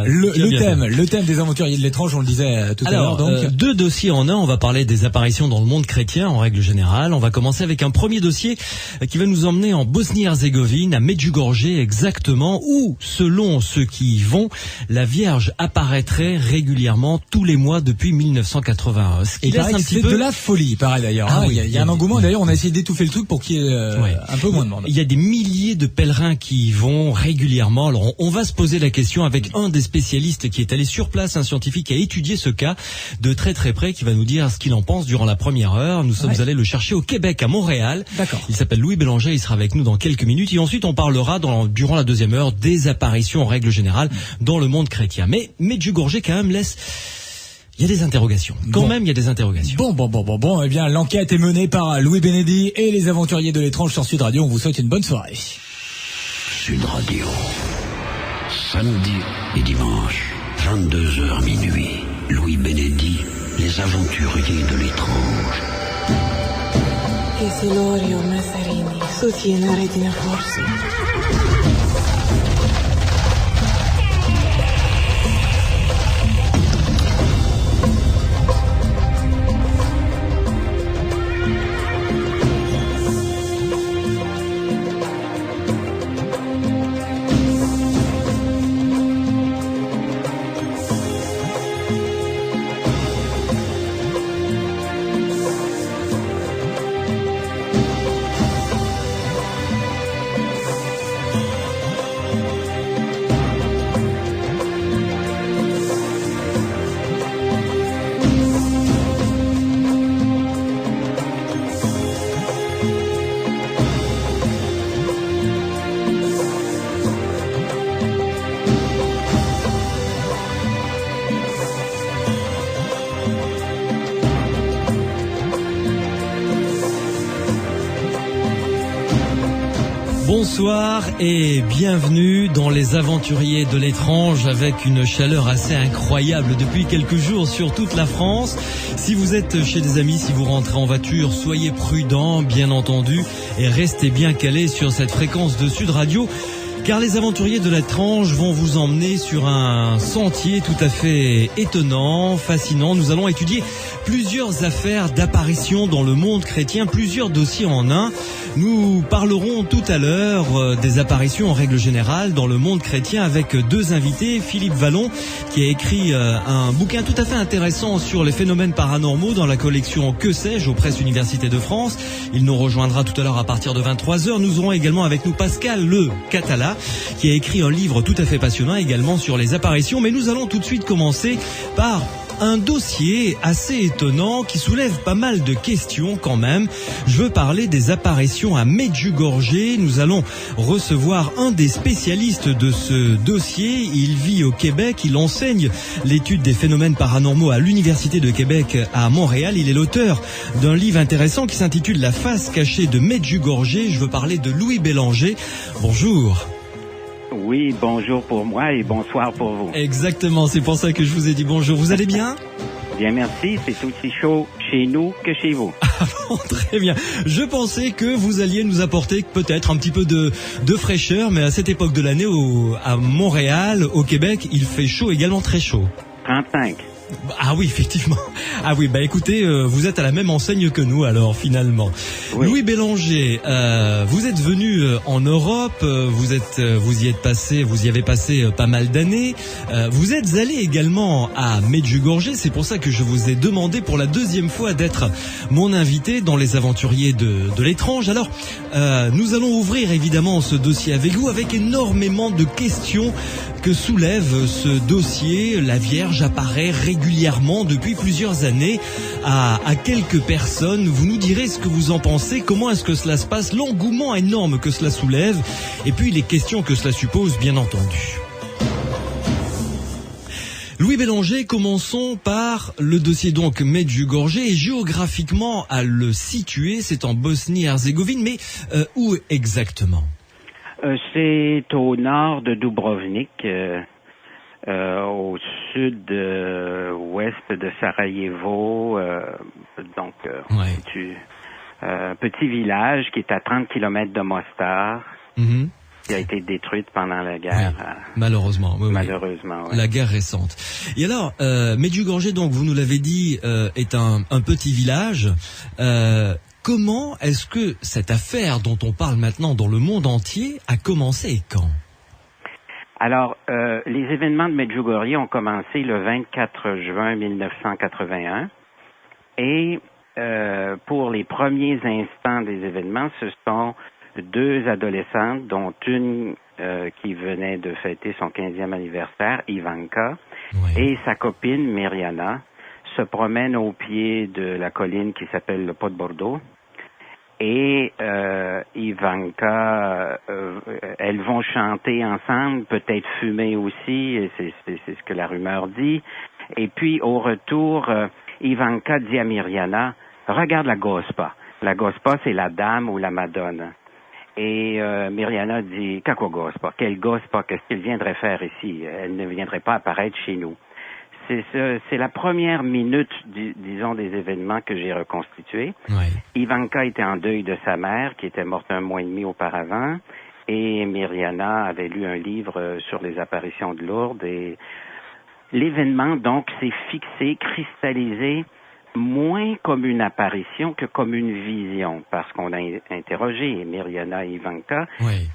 Le thème des aventuriers de l'étrange, on le disait tout à l'heure. Donc, deux dossiers en un. On va parler des apparitions dans le monde chrétien en règle générale. On va commencer avec un premier dossier qui va nous emmener en Bosnie-Herzégovine, à Medjugorje exactement, où, selon ceux qui y vont, la Vierge apparaîtrait régulièrement tous les mois depuis 1981. Ce qui laisse un petit peu de la folie, pareil d'ailleurs. Il y a un engouement. D'ailleurs, on a essayé d'étouffer le truc pour qu'il y ait un peu moins de monde. Il y a des milliers de pèlerins qui y vont régulièrement. Alors, on va se poser la question avec un des spécialistes qui est allé sur place, un scientifique qui a étudié ce cas de très très près, qui va nous dire ce qu'il en pense durant la première heure. Nous sommes allés le chercher au Québec, à Montréal. D'accord. Il s'appelle Louis Bélanger, il sera avec nous dans quelques minutes. Et ensuite, on parlera durant la deuxième heure des apparitions en règle générale dans le monde chrétien. Mais Medjugorje quand même laisse... Il y a des interrogations. Il y a des interrogations. Bon. Eh bien, l'enquête est menée par Louis Bénédy et les aventuriers de l'étrange sur Sud Radio. On vous souhaite une bonne soirée. Sud Radio. Samedi et dimanche, 22h minuit. Louis Bénédy, les aventuriers de l'étrange. Isilorio Massarini, soutiene Regina Forza. Bonsoir et bienvenue dans les aventuriers de l'étrange avec une chaleur assez incroyable depuis quelques jours sur toute la France. Si vous êtes chez des amis, si vous rentrez en voiture, soyez prudents bien entendu et restez bien calés sur cette fréquence de Sud Radio. Car les aventuriers de l'étrange vont vous emmener sur un sentier tout à fait étonnant, fascinant. Nous allons étudier plusieurs affaires d'apparitions dans le monde chrétien, plusieurs dossiers en un. Nous parlerons tout à l'heure des apparitions en règle générale dans le monde chrétien avec deux invités. Philippe Vallon, qui a écrit un bouquin tout à fait intéressant sur les phénomènes paranormaux dans la collection Que sais-je aux Presses Université de France. Il nous rejoindra tout à l'heure à partir de 23h. Nous aurons également avec nous Pascal Le Catala, qui a écrit un livre tout à fait passionnant également sur les apparitions. Mais nous allons tout de suite commencer par un dossier assez étonnant qui soulève pas mal de questions quand même. Je veux parler des apparitions à Medjugorje. Nous allons recevoir un des spécialistes de ce dossier. Il vit au Québec, il enseigne l'étude des phénomènes paranormaux à l'Université de Québec à Montréal. Il est l'auteur d'un livre intéressant qui s'intitule La face cachée de Medjugorje. Je veux parler de Louis Bélanger. Bonjour. Oui, bonjour pour moi et bonsoir pour vous. Exactement, c'est pour ça que je vous ai dit bonjour. Vous allez bien ? Bien, merci. C'est aussi chaud chez nous que chez vous. Très bien. Je pensais que vous alliez nous apporter peut-être un petit peu de fraîcheur, mais à cette époque de l'année, à Montréal, au Québec, il fait chaud, également très chaud. 35. Ah oui, effectivement. Ah oui, écoutez, vous êtes à la même enseigne que nous alors finalement. Oui. Louis Bélanger, vous êtes venu en Europe, vous y avez passé pas mal d'années. Vous êtes allé également à Medjugorje, c'est pour ça que je vous ai demandé pour la deuxième fois d'être mon invité dans les aventuriers de l'étrange. Alors, nous allons ouvrir évidemment ce dossier avec vous, avec énormément de questions que soulève ce dossier. La Vierge apparaît régulièrement depuis plusieurs années à quelques personnes. Vous nous direz ce que vous en pensez, comment est-ce que cela se passe, l'engouement énorme que cela soulève, et puis les questions que cela suppose, bien entendu. Louis Bélanger, commençons par le dossier donc Medjugorje, et géographiquement à le situer, c'est en Bosnie-Herzégovine, mais où exactement ? C'est au nord de Dubrovnik, au sud-ouest de Sarajevo, petit village qui est à 30 km de Mostar. Mm-hmm. qui a été détruite pendant la guerre. Oui, malheureusement. Oui, malheureusement, oui. La guerre récente. Et alors, Medjugorje, donc, vous nous l'avez dit, est un petit village. Comment est-ce que cette affaire dont on parle maintenant dans le monde entier a commencé et quand? Alors, les événements de Medjugorje ont commencé le 24 juin 1981 et pour les premiers instants des événements, ce sont deux adolescentes, dont une qui venait de fêter son 15e anniversaire, Ivanka, et sa copine Mirjana, se promènent au pied de la colline qui s'appelle le Podbordo. Et Ivanka, elles vont chanter ensemble, peut-être fumer aussi, et c'est ce que la rumeur dit. Et puis, au retour, Ivanka dit à Mirjana, « Regarde la Gospa. » La Gospa, c'est la dame ou la Madone. Et Mirjana dit, « Каква Gospa? Quelle Gospa? Qu'est-ce qu'elle viendrait faire ici? Elle ne viendrait pas apparaître chez nous. » C'est la première minute, disons, des événements que j'ai reconstitués. Ouais. Ivanka était en deuil de sa mère, qui était morte 1 mois et demi auparavant, et Mirjana avait lu un livre sur les apparitions de Lourdes, et l'événement, donc, s'est fixé, cristallisé, moins comme une apparition que comme une vision, parce qu'on a interrogé Mirjana et Ivanka,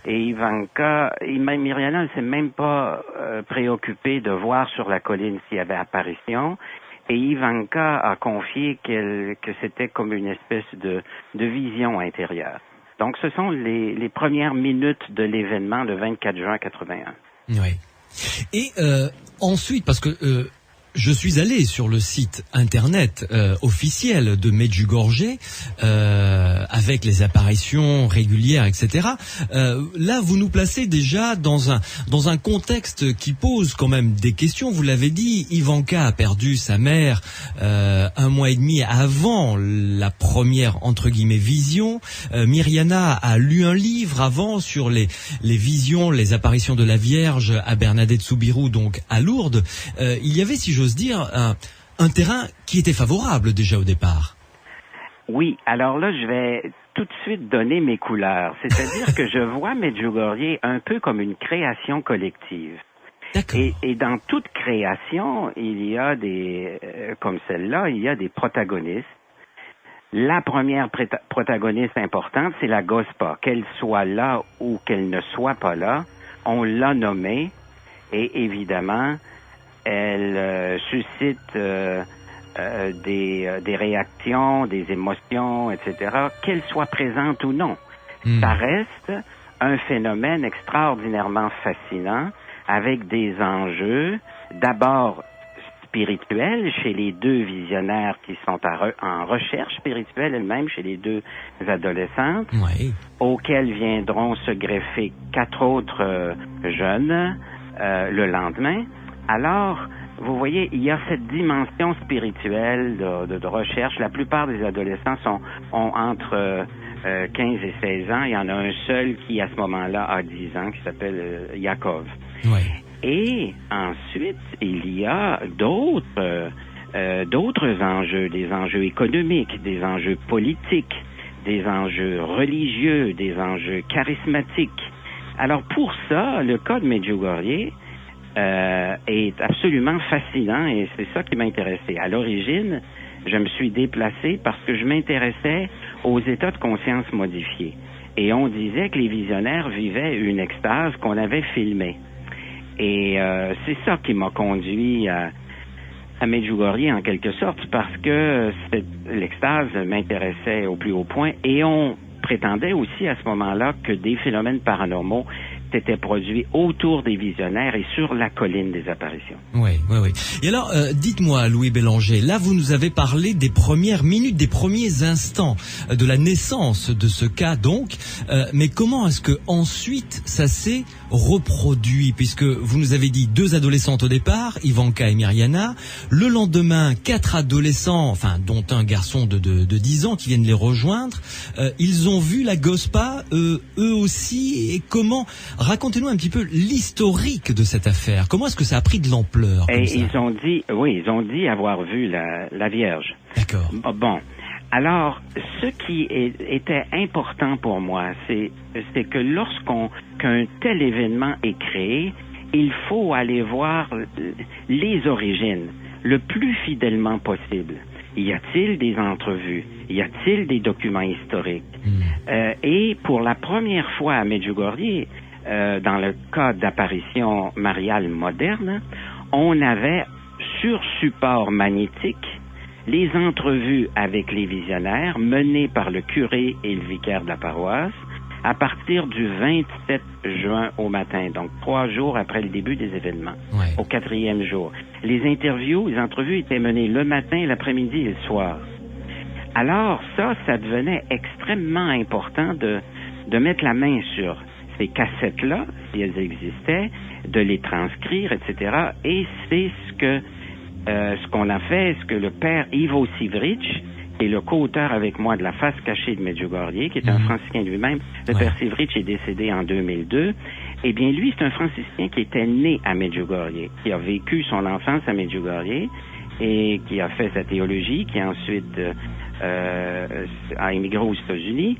et Ivanka, Mirjana ne s'est même pas préoccupée de voir sur la colline s'il y avait apparition, et Ivanka a confié que c'était comme une espèce de vision intérieure. Donc ce sont les premières minutes de l'événement le 24 juin 81. Oui. Et ensuite, parce que je suis allé sur le site internet officiel de Medjugorje avec les apparitions régulières, etc. Là, vous nous placez déjà dans un contexte qui pose quand même des questions. Vous l'avez dit, Ivanka a perdu sa mère 1 mois et demi avant la première entre guillemets vision. Mirjana a lu un livre avant sur les visions, les apparitions de la Vierge à Bernadette Soubirous, donc à Lourdes. Il y avait, si j'ose dire, un terrain qui était favorable déjà au départ. Oui, alors là, je vais tout de suite donner mes couleurs. C'est-à-dire que je vois Medjugorje un peu comme une création collective. D'accord. Et dans toute création, il y a comme celle-là, il y a des protagonistes. La première protagoniste importante, c'est la Gospa. Qu'elle soit là ou qu'elle ne soit pas là, on l'a nommée, et évidemment, elle suscite des réactions, des émotions, etc., qu'elles soient présentes ou non. Ça reste un phénomène extraordinairement fascinant, avec des enjeux, d'abord spirituels chez les deux visionnaires qui sont en recherche spirituelle elles-mêmes, chez les deux adolescentes, auxquelles viendront se greffer 4 autres jeunes le lendemain. Alors, vous voyez, il y a cette dimension spirituelle de recherche. La plupart des adolescents ont entre 15 et 16 ans. Il y en a un seul qui, à ce moment-là, a 10 ans, qui s'appelle Yakov. Et ensuite, il y a d'autres enjeux, des enjeux économiques, des enjeux politiques, des enjeux religieux, des enjeux charismatiques. Alors, pour ça, le cas de Medjugorje est absolument fascinant, et c'est ça qui m'a intéressé. À l'origine, je me suis déplacé parce que je m'intéressais aux états de conscience modifiés. Et on disait que les visionnaires vivaient une extase qu'on avait filmée. Et c'est ça qui m'a conduit à Medjugorje en quelque sorte, parce que l'extase m'intéressait au plus haut point, et on prétendait aussi à ce moment-là que des phénomènes paranormaux s'étaient produits autour des visionnaires et sur la colline des apparitions. Oui. Et alors, dites-moi, Louis Bélanger, là vous nous avez parlé des premières minutes, des premiers instants de la naissance de ce cas donc, mais comment est-ce que ensuite ça s'est reproduit, puisque vous nous avez dit 2 adolescentes au départ, Ivanka et Mirjana, le lendemain 4 adolescents, enfin dont un garçon de 10 ans qui viennent les rejoindre, ils ont vu la Gospa eux aussi, et comment, racontez-nous un petit peu l'historique de cette affaire, comment est-ce que ça a pris de l'ampleur? Et ils ont dit avoir vu la Vierge. D'accord. Bon, Alors, ce qui était important pour moi, c'est que qu'un tel événement est créé, il faut aller voir les origines le plus fidèlement possible. Y a-t-il des entrevues? Y a-t-il des documents historiques? Et pour la première fois à Medjugorje, dans le cas d'apparition mariale moderne, on avait sur support magnétique les entrevues avec les visionnaires menées par le curé et le vicaire de la paroisse à partir du 27 juin au matin, donc 3 jours après le début des événements, au 4e jour. Les entrevues étaient menées le matin, l'après-midi et le soir. Alors ça devenait extrêmement important de mettre la main sur ces cassettes-là, si elles existaient, de les transcrire, etc. Et c'est ce qu'on a fait, ce que le père Ivo Sivric, qui est le co-auteur avec moi de La face cachée de Medjugorje, qui est un franciscain lui-même. Le père Sivric est décédé en 2002. Eh bien, lui, c'est un franciscain qui était né à Medjugorje, qui a vécu son enfance à Medjugorje et qui a fait sa théologie, qui ensuite a émigré aux États-Unis.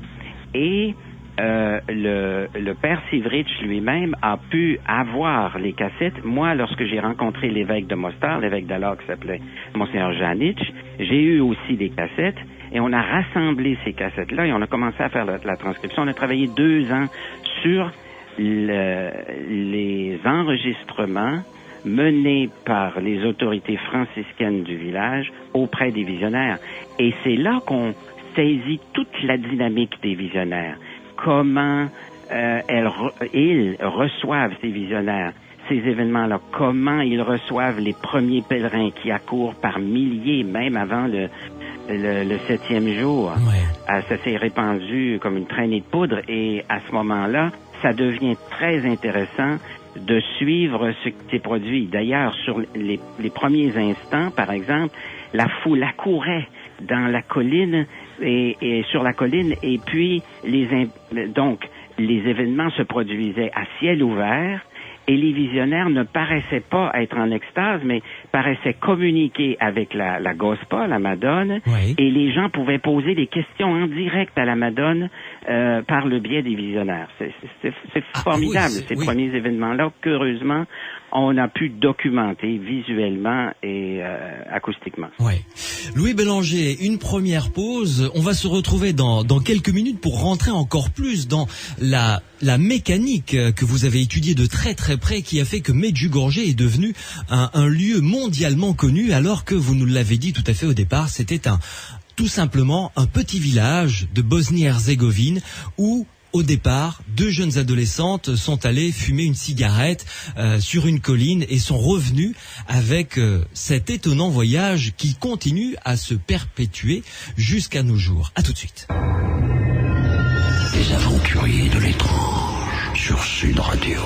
Et le père Sivric lui-même a pu avoir les cassettes. Moi, lorsque j'ai rencontré l'évêque de Mostar, l'évêque d'alors qui s'appelait Monseigneur Janic, j'ai eu aussi des cassettes et on a rassemblé ces cassettes-là et on a commencé à faire la transcription. On a travaillé 2 ans sur les enregistrements menés par les autorités franciscaines du village auprès des visionnaires. Et c'est là qu'on saisit toute la dynamique des visionnaires. Comment ils reçoivent ces visionnaires, ces événements-là, comment ils reçoivent les premiers pèlerins qui accourent par milliers, même avant le 7e jour. Ça s'est répandu comme une traînée de poudre et à ce moment-là, ça devient très intéressant de suivre ce qui s'est produit. D'ailleurs, sur les premiers instants, par exemple, la foule accourait dans la colline et sur la colline, et puis donc les événements se produisaient à ciel ouvert et les visionnaires ne paraissaient pas être en extase, mais paraissaient communiquer avec la Gospa, la Madone, et les gens pouvaient poser des questions en direct à la Madone par le biais des visionnaires. C'est formidable, ces premiers événements-là, qu'heureusement, on a pu documenter visuellement et acoustiquement. Louis Bélanger, une première pause. On va se retrouver dans quelques minutes pour rentrer encore plus dans la mécanique que vous avez étudiée de très très près, qui a fait que Medjugorje est devenu un lieu mondialement connu, alors que vous nous l'avez dit tout à fait au départ, c'était tout simplement un petit village de Bosnie-Herzégovine où au départ, 2 jeunes adolescentes sont allées fumer une cigarette sur une colline et sont revenues avec cet étonnant voyage qui continue à se perpétuer jusqu'à nos jours. À tout de suite. Les aventuriers de l'étrange sur Sud Radio.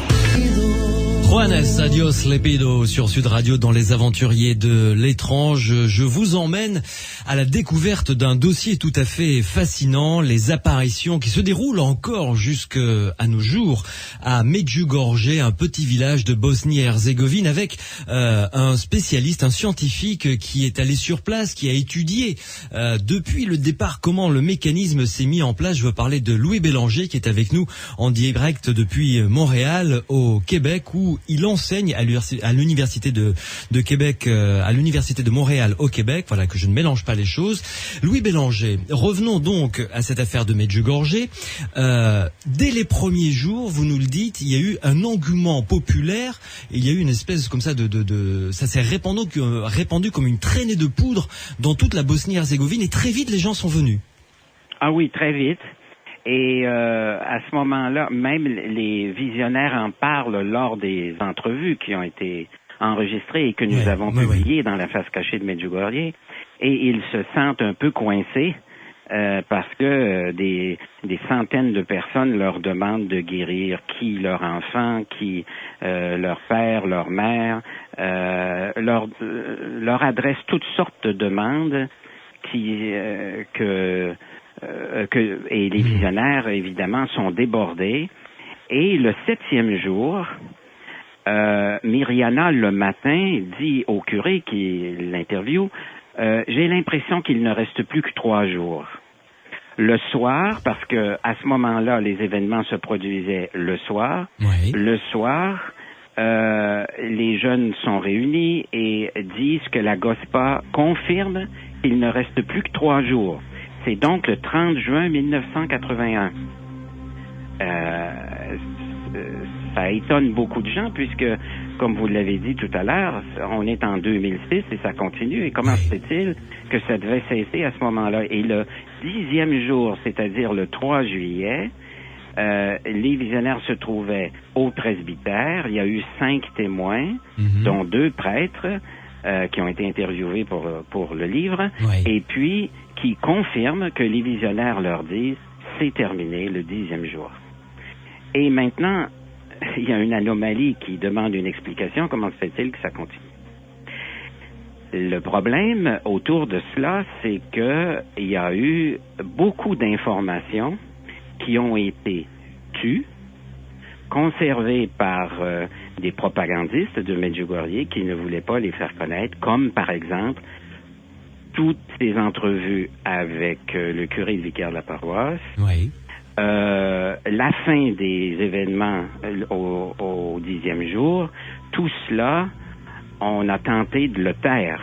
Juanes, adios Lepido sur Sud Radio dans les aventuriers de l'étrange. Je vous emmène à la découverte d'un dossier tout à fait fascinant, les apparitions qui se déroulent encore jusqu'à nos jours à Medjugorje, un petit village de Bosnie-Herzégovine, avec un spécialiste, un scientifique qui est allé sur place, qui a étudié depuis le départ comment le mécanisme s'est mis en place. Je veux parler de Louis Bélanger qui est avec nous en direct depuis Montréal au Québec, où il enseigne à l'université de Québec, à l'université de Montréal au Québec. Voilà, que je ne mélange pas les choses. Louis Bélanger, revenons donc à cette affaire de Medjugorje. Dès les premiers jours, vous nous le dites, il y a eu un engouement populaire. Et il y a eu une espèce comme ça ça s'est répandu comme une traînée de poudre dans toute la Bosnie-Herzégovine. Et très vite, les gens sont venus. Ah oui, très vite. Et à ce moment-là, même les visionnaires en parlent lors des entrevues qui ont été enregistrées et que nous avons publiées dans La face cachée de Medjugorje. Et ils se sentent un peu coincés parce que des centaines de personnes leur demandent de guérir qui leur enfant, qui leur père, leur mère, leur adresse toutes sortes de demandes et les visionnaires, évidemment, sont débordés. Et le 7e jour, Myriana, le matin, dit au curé qui l'interviewe, J'ai l'impression qu'il ne reste plus que 3 jours. Le soir, parce que à ce moment-là, les événements se produisaient le soir. Oui. Le soir, les jeunes sont réunis et disent que la GOSPA confirme qu'il ne reste plus que 3 jours. C'est donc le 30 juin 1981. Ça étonne beaucoup de gens puisque, comme vous l'avez dit tout à l'heure, on est en 2006 et ça continue. Et comment se fait-il que ça devait cesser à ce moment-là? Et le 10e jour, c'est-à-dire le 3 juillet, les visionnaires se trouvaient au presbytère. Il y a eu 5 témoins, dont 2 prêtres qui ont été interviewés pour le livre, et puis qui confirment que les visionnaires leur disent « c'est terminé le 10e jour ». Et maintenant, il y a une anomalie qui demande une explication. Comment se fait-il que ça continue? Le problème autour de cela, c'est que il y a eu beaucoup d'informations qui ont été tues, conservées par des propagandistes de Medjugorje qui ne voulaient pas les faire connaître, comme par exemple toutes ces entrevues avec le curé et le vicaire de la paroisse. Oui. La fin des événements au 10e jour, tout cela, on a tenté de le taire.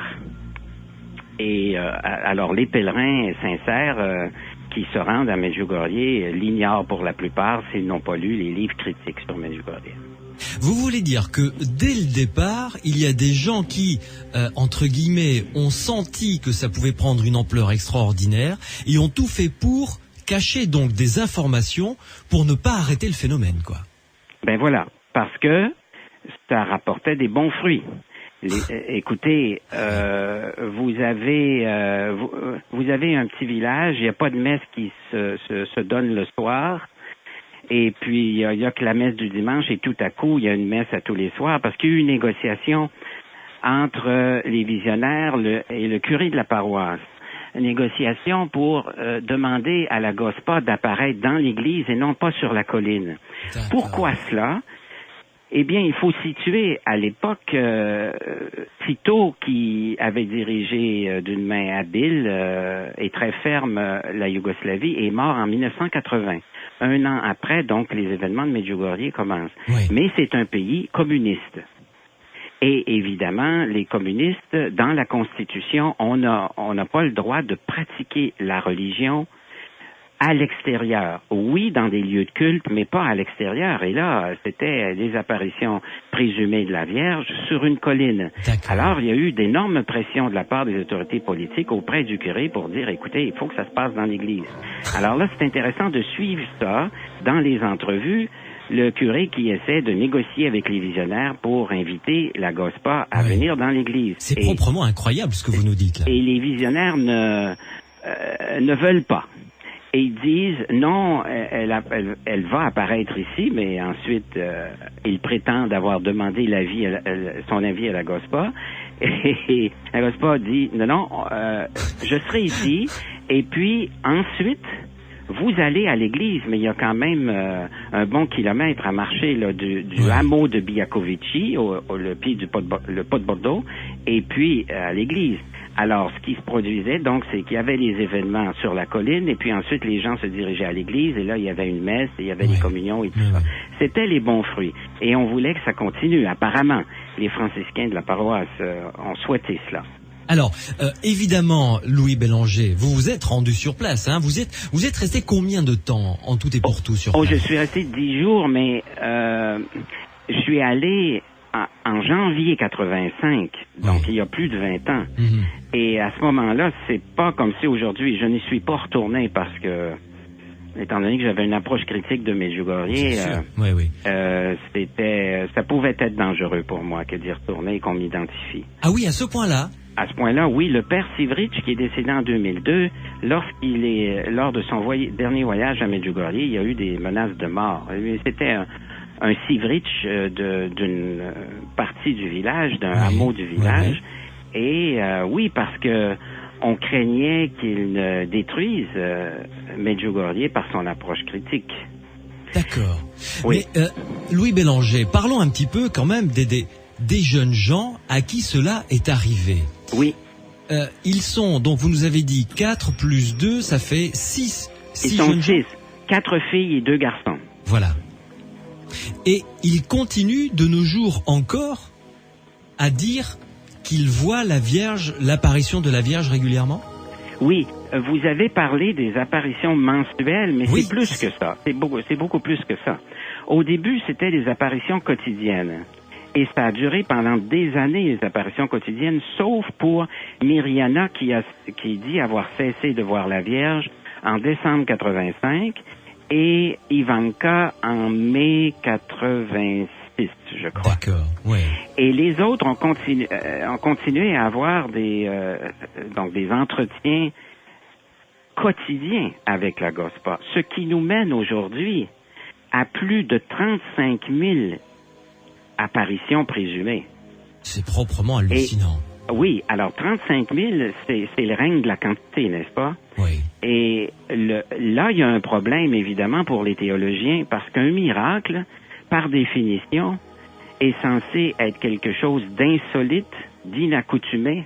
Et alors, les pèlerins sincères qui se rendent à Medjugorje l'ignorent pour la plupart s'ils n'ont pas lu les livres critiques sur Medjugorje. Vous voulez dire que dès le départ, il y a des gens qui, entre guillemets, ont senti que ça pouvait prendre une ampleur extraordinaire et ont tout fait pour cacher donc des informations pour ne pas arrêter le phénomène, quoi. Ben voilà, parce que ça rapportait des bons fruits. Écoutez, vous avez un petit village, il n'y a pas de messe qui se donne le soir, et puis il y a que la messe du dimanche, et tout à coup, il y a une messe à tous les soirs, parce qu'il y a eu une négociation entre les visionnaires et le curé de la paroisse. Une négociation pour demander à la GOSPA d'apparaître dans l'église et non pas sur la colline. D'accord. Pourquoi cela? Eh bien, il faut situer à l'époque Tito, qui avait dirigé d'une main habile et très ferme la Yougoslavie, est mort en 1980. Un an après, donc, les événements de Medjugorje commencent. Oui. Mais c'est un pays communiste. Et évidemment, les communistes, dans la Constitution, on n'a pas le droit de pratiquer la religion à l'extérieur. Oui, dans des lieux de culte, mais pas à l'extérieur. Et là, c'était des apparitions présumées de la Vierge sur une colline. D'accord. Alors, il y a eu d'énormes pressions de la part des autorités politiques auprès du curé pour dire, écoutez, il faut que ça se passe dans l'église. Alors là, c'est intéressant de suivre ça dans les entrevues. Le curé qui essaie de négocier avec les visionnaires pour inviter la GOSPA à venir dans l'église. C'est proprement incroyable ce que vous nous dites là. Et les visionnaires ne veulent pas. Et ils disent, non, elle va apparaître ici, mais ensuite, ils prétendent avoir demandé son avis à la GOSPA. Et la GOSPA dit, non, je serai ici, et puis ensuite, vous allez à l'église, mais il y a quand même un bon kilomètre à marcher là, du hameau de Bijakovići, le pied du pot de Bordeaux, et puis à l'église. Alors, ce qui se produisait, donc, c'est qu'il y avait les événements sur la colline, et puis ensuite, les gens se dirigeaient à l'église, et là, il y avait une messe, et il y avait des communions, et tout ça. C'était les bons fruits. Et on voulait que ça continue. Apparemment, les franciscains de la paroisse ont souhaité cela. Alors, évidemment, Louis Bélanger, vous vous êtes rendu sur place, hein. Vous êtes resté combien de temps, en tout et pour tout, sur place? Je suis resté 10 jours, mais je suis allé en janvier 85, donc il y a plus de 20 ans. Et à ce moment-là, c'est pas comme si aujourd'hui, je n'y suis pas retourné parce que, étant donné que j'avais une approche critique de Medjugorje, ça pouvait être dangereux pour moi que d'y retourner et qu'on m'identifie. Ah oui, à ce point-là? À ce point-là, oui, le père Sivric, qui est décédé en 2002, lors de son dernier voyage à Medjugorje, il y a eu des menaces de mort. C'était un Sivric d'une partie du village, d'un hameau du village. Et oui, parce que on craignait qu'il ne détruise Medjugorje par son approche critique. D'accord. Oui. Mais Louis Bélanger, parlons un petit peu quand même des jeunes gens à qui cela est arrivé. Oui. Ils sont, donc vous nous avez dit 4 plus 2, ça fait 6. Ils sont 6. 4 filles et 2 garçons. Voilà. Et ils continuent de nos jours encore à dire qu'ils voient l'apparition de la Vierge régulièrement? Oui, vous avez parlé des apparitions mensuelles, mais oui, c'est plus que ça. C'est beaucoup plus que ça. Au début, c'était des apparitions quotidiennes. Et ça a duré pendant des années, les apparitions quotidiennes, sauf pour Myriana qui dit avoir cessé de voir la Vierge en décembre 85 et Ivanka en mai 86, je crois. D'accord, ouais. Et les autres ont continué à avoir des entretiens quotidiens avec la Gospa, ce qui nous mène aujourd'hui à plus de 35 000 apparitions présumées. C'est proprement hallucinant. Oui, alors 35 000, c'est le règne de la quantité, n'est-ce pas? Oui. Et là, il y a un problème, évidemment, pour les théologiens, parce qu'un miracle, par définition, est censé être quelque chose d'insolite, d'inaccoutumé,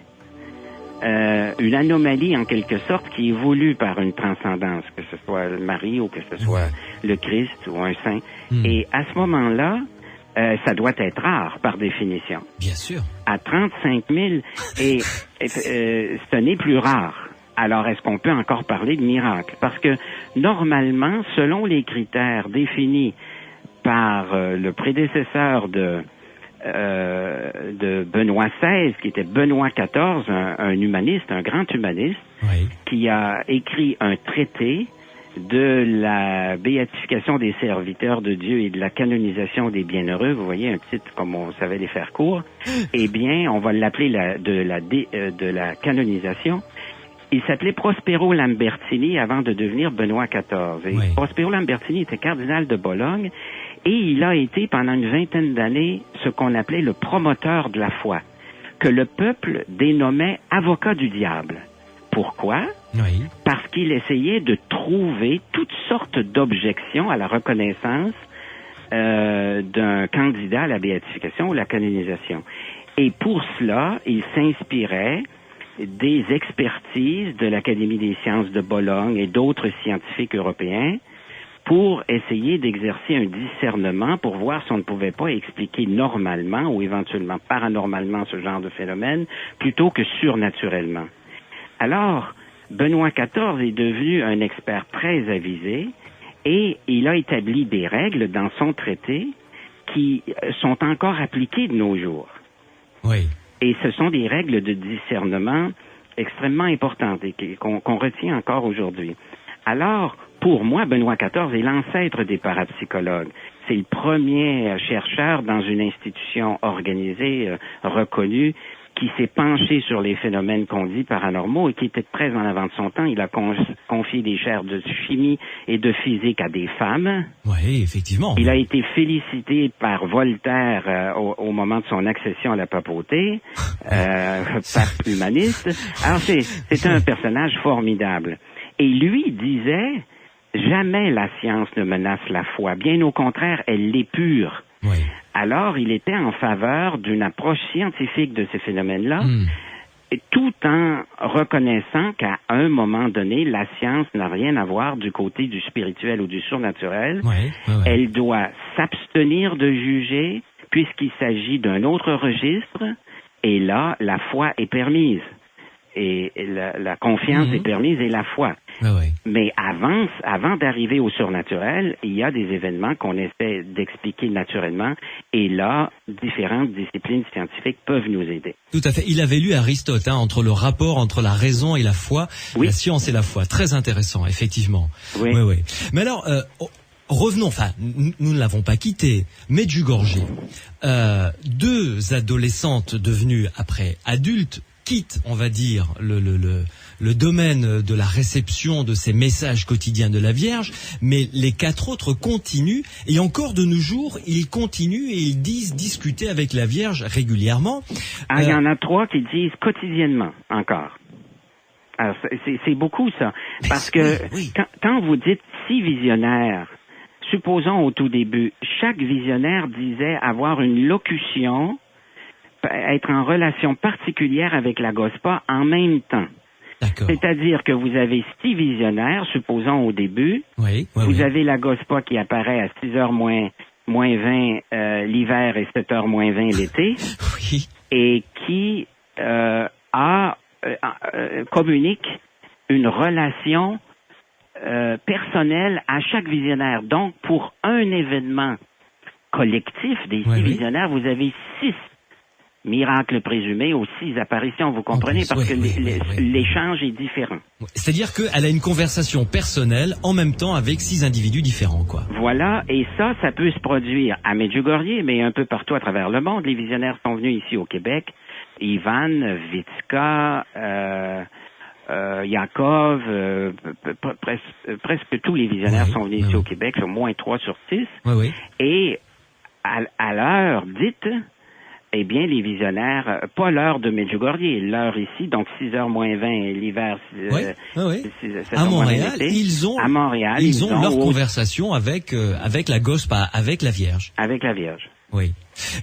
une anomalie, en quelque sorte, qui est voulue par une transcendance, que ce soit Marie ou que ce soit le Christ ou un saint. Et à ce moment-là, ça doit être rare, par définition. Bien sûr. À 35 000, et ce n'est plus rare. Alors, est-ce qu'on peut encore parler de miracle? Parce que, normalement, selon les critères définis par le prédécesseur de Benoît XVI, qui était Benoît XIV, un humaniste, un grand humaniste, qui a écrit un traité de la béatification des serviteurs de Dieu et de la canonisation des bienheureux. Vous voyez, un titre comme on savait les faire court. Eh bien, on va l'appeler de la canonisation. Il s'appelait Prospero Lambertini avant de devenir Benoît XIV. Et Prospero Lambertini était cardinal de Bologne et il a été pendant une vingtaine d'années ce qu'on appelait le promoteur de la foi, que le peuple dénommait avocat du diable. Pourquoi? Parce qu'il essayait de trouver toutes sortes d'objections à la reconnaissance d'un candidat à la béatification ou la canonisation. Et pour cela, il s'inspirait des expertises de l'Académie des sciences de Bologne et d'autres scientifiques européens pour essayer d'exercer un discernement pour voir si on ne pouvait pas expliquer normalement ou éventuellement paranormalement ce genre de phénomène plutôt que surnaturellement. Alors, Benoît XIV est devenu un expert très avisé et il a établi des règles dans son traité qui sont encore appliquées de nos jours. Oui. Et ce sont des règles de discernement extrêmement importantes et qu'on retient encore aujourd'hui. Alors, pour moi, Benoît XIV est l'ancêtre des parapsychologues. C'est le premier chercheur dans une institution organisée, reconnue, qui s'est penché sur les phénomènes qu'on dit paranormaux et qui était très en avant de son temps. Il a confié des chaires de chimie et de physique à des femmes. Oui, effectivement. Il a été félicité par Voltaire au moment de son accession à la papauté, pape humaniste. Alors c'est un personnage formidable. Et lui disait, jamais la science ne menace la foi. Bien au contraire, elle l'épure. Oui. Alors, il était en faveur d'une approche scientifique de ces phénomènes-là, tout en reconnaissant qu'à un moment donné, la science n'a rien à voir du côté du spirituel ou du surnaturel. Elle doit s'abstenir de juger, puisqu'il s'agit d'un autre registre, et là, la foi est permise. Et la confiance est permise et la foi. Mais avant d'arriver au surnaturel, il y a des événements qu'on essaie d'expliquer naturellement et là, différentes disciplines scientifiques peuvent nous aider. Tout à fait. Il avait lu Aristote, entre le rapport entre la raison et la foi, la science et la foi. Très intéressant, effectivement. Oui. Mais alors, revenons, nous ne l'avons pas quitté, Medjugorje. 2 adolescentes devenues après adultes quittent, on va dire, le domaine de la réception de ces messages quotidiens de la Vierge, mais les 4 autres continuent, et encore de nos jours, ils continuent et ils discuter avec la Vierge régulièrement. Il y en a 3 qui disent quotidiennement, encore. Alors, c'est beaucoup, ça. Parce que quand vous dites 6 visionnaires, supposons au tout début, chaque visionnaire disait avoir une locution être en relation particulière avec la GOSPA en même temps. D'accord. C'est-à-dire que vous avez 6 visionnaires, supposons au début. Vous avez la GOSPA qui apparaît à 6h moins 20 l'hiver et 7h moins 20 l'été. Oui. Et qui communique une relation personnelle à chaque visionnaire. Donc, pour un événement collectif des 6 visionnaires, vous avez 6 miracles présumés aux 6 apparitions, vous comprenez, parce que l'échange est différent. C'est-à-dire qu'elle a une conversation personnelle en même temps avec 6 individus différents, quoi. Voilà, et ça peut se produire à Medjugorje, mais un peu partout à travers le monde. Les visionnaires sont venus ici au Québec. Ivan, Vitska, Yakov, presque tous les visionnaires sont venus ici au Québec, au moins 3 sur 6. Et à l'heure dite, eh bien, les visionnaires, pas l'heure de Medjugorje, l'heure ici, donc 6h moins 20 l'hiver. À Montréal, ils ont leur conversation avec la GOSPA, avec la Vierge. Avec la Vierge. Oui.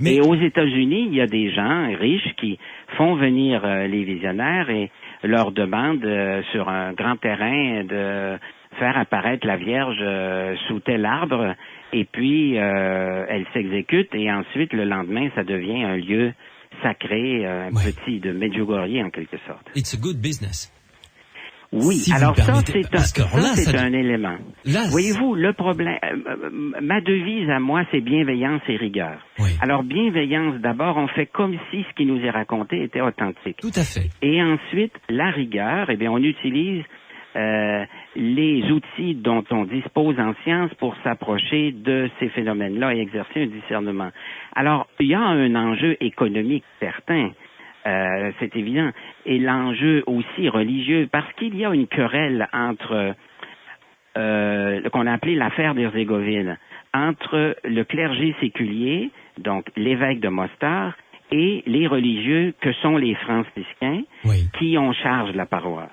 Mais aux États-Unis, il y a des gens riches qui font venir les visionnaires et leur demandent sur un grand terrain de faire apparaître la Vierge sous tel arbre. Et puis, elle s'exécute et ensuite, le lendemain, ça devient un lieu sacré, petit de Medjugorje en quelque sorte. It's a good business. Oui, si alors ça, c'est un élément. Là, voyez-vous, le problème, ma devise à moi, c'est bienveillance et rigueur. Alors, bienveillance, d'abord, on fait comme si ce qui nous est raconté était authentique. Tout à fait. Et ensuite, la rigueur, eh bien, on utilise les outils dont on dispose en science pour s'approcher de ces phénomènes-là et exercer un discernement. Alors, il y a un enjeu économique certain, c'est évident, et l'enjeu aussi religieux, parce qu'il y a une querelle entre qu'on a appelé l'affaire d'Herzégovine, entre le clergé séculier, donc l'évêque de Mostar, et les religieux que sont les franciscains, qui ont charge de la paroisse.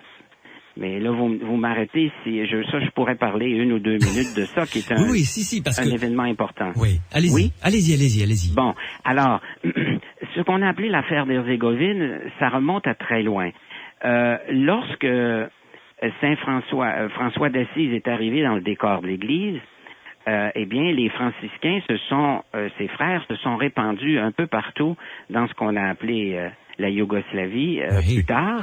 Mais là, vous m'arrêtez, je pourrais parler 1 ou 2 minutes de ça, qui est un événement important. Oui, allez-y. Bon, alors, ce qu'on a appelé l'affaire d'Herzégovine, ça remonte à très loin. Lorsque Saint François d'Assise est arrivé dans le décor de l'Église, eh bien, les franciscains ses frères se sont répandus un peu partout dans ce qu'on a appelé la Yougoslavie plus tard.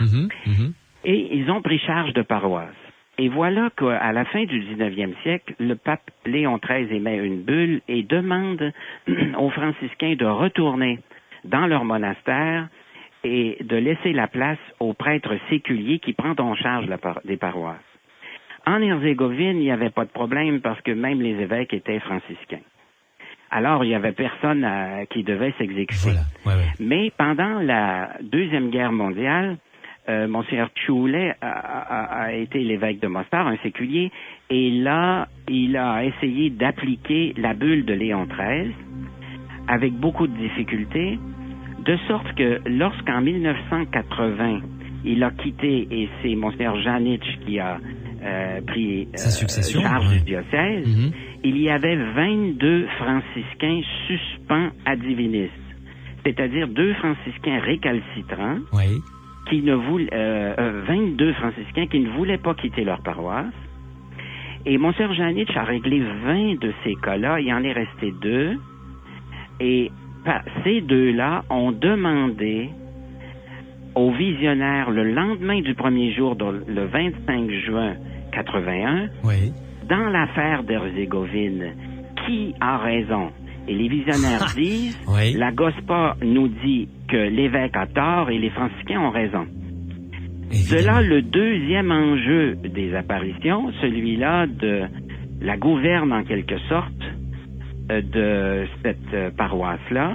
Et ils ont pris charge de paroisse. Et voilà qu'à la fin du 19e siècle, le pape Léon XIII émet une bulle et demande aux franciscains de retourner dans leur monastère et de laisser la place aux prêtres séculiers qui prennent en charge des paroisses. En Herzégovine, il n'y avait pas de problème parce que même les évêques étaient franciscains. Alors, il n'y avait personne qui devait s'exécuter. Mais pendant la Deuxième Guerre mondiale, Monseigneur Tchoulet a été l'évêque de Mostar, un séculier, et là, il a essayé d'appliquer la bulle de Léon XIII avec beaucoup de difficultés, de sorte que lorsqu'en 1980, il a quitté, et c'est Monseigneur Janitch qui a pris charge du diocèse, il y avait 22 franciscains suspens ad divinis, c'est-à-dire 2 franciscains récalcitrants, qui ne voulaient, 22 franciscains qui ne voulaient pas quitter leur paroisse. Et Monseigneur Janitch a réglé 20 de ces cas-là. Il en est resté 2. Et ces 2-là ont demandé aux visionnaires le lendemain du premier jour, le 25 juin 81, dans l'affaire d'Herzégovine, qui a raison? Et les visionnaires disent, la GOSPA nous dit que l'évêque a tort et les franciscains ont raison. De là, le deuxième enjeu des apparitions, celui-là de la gouverne en quelque sorte de cette paroisse-là.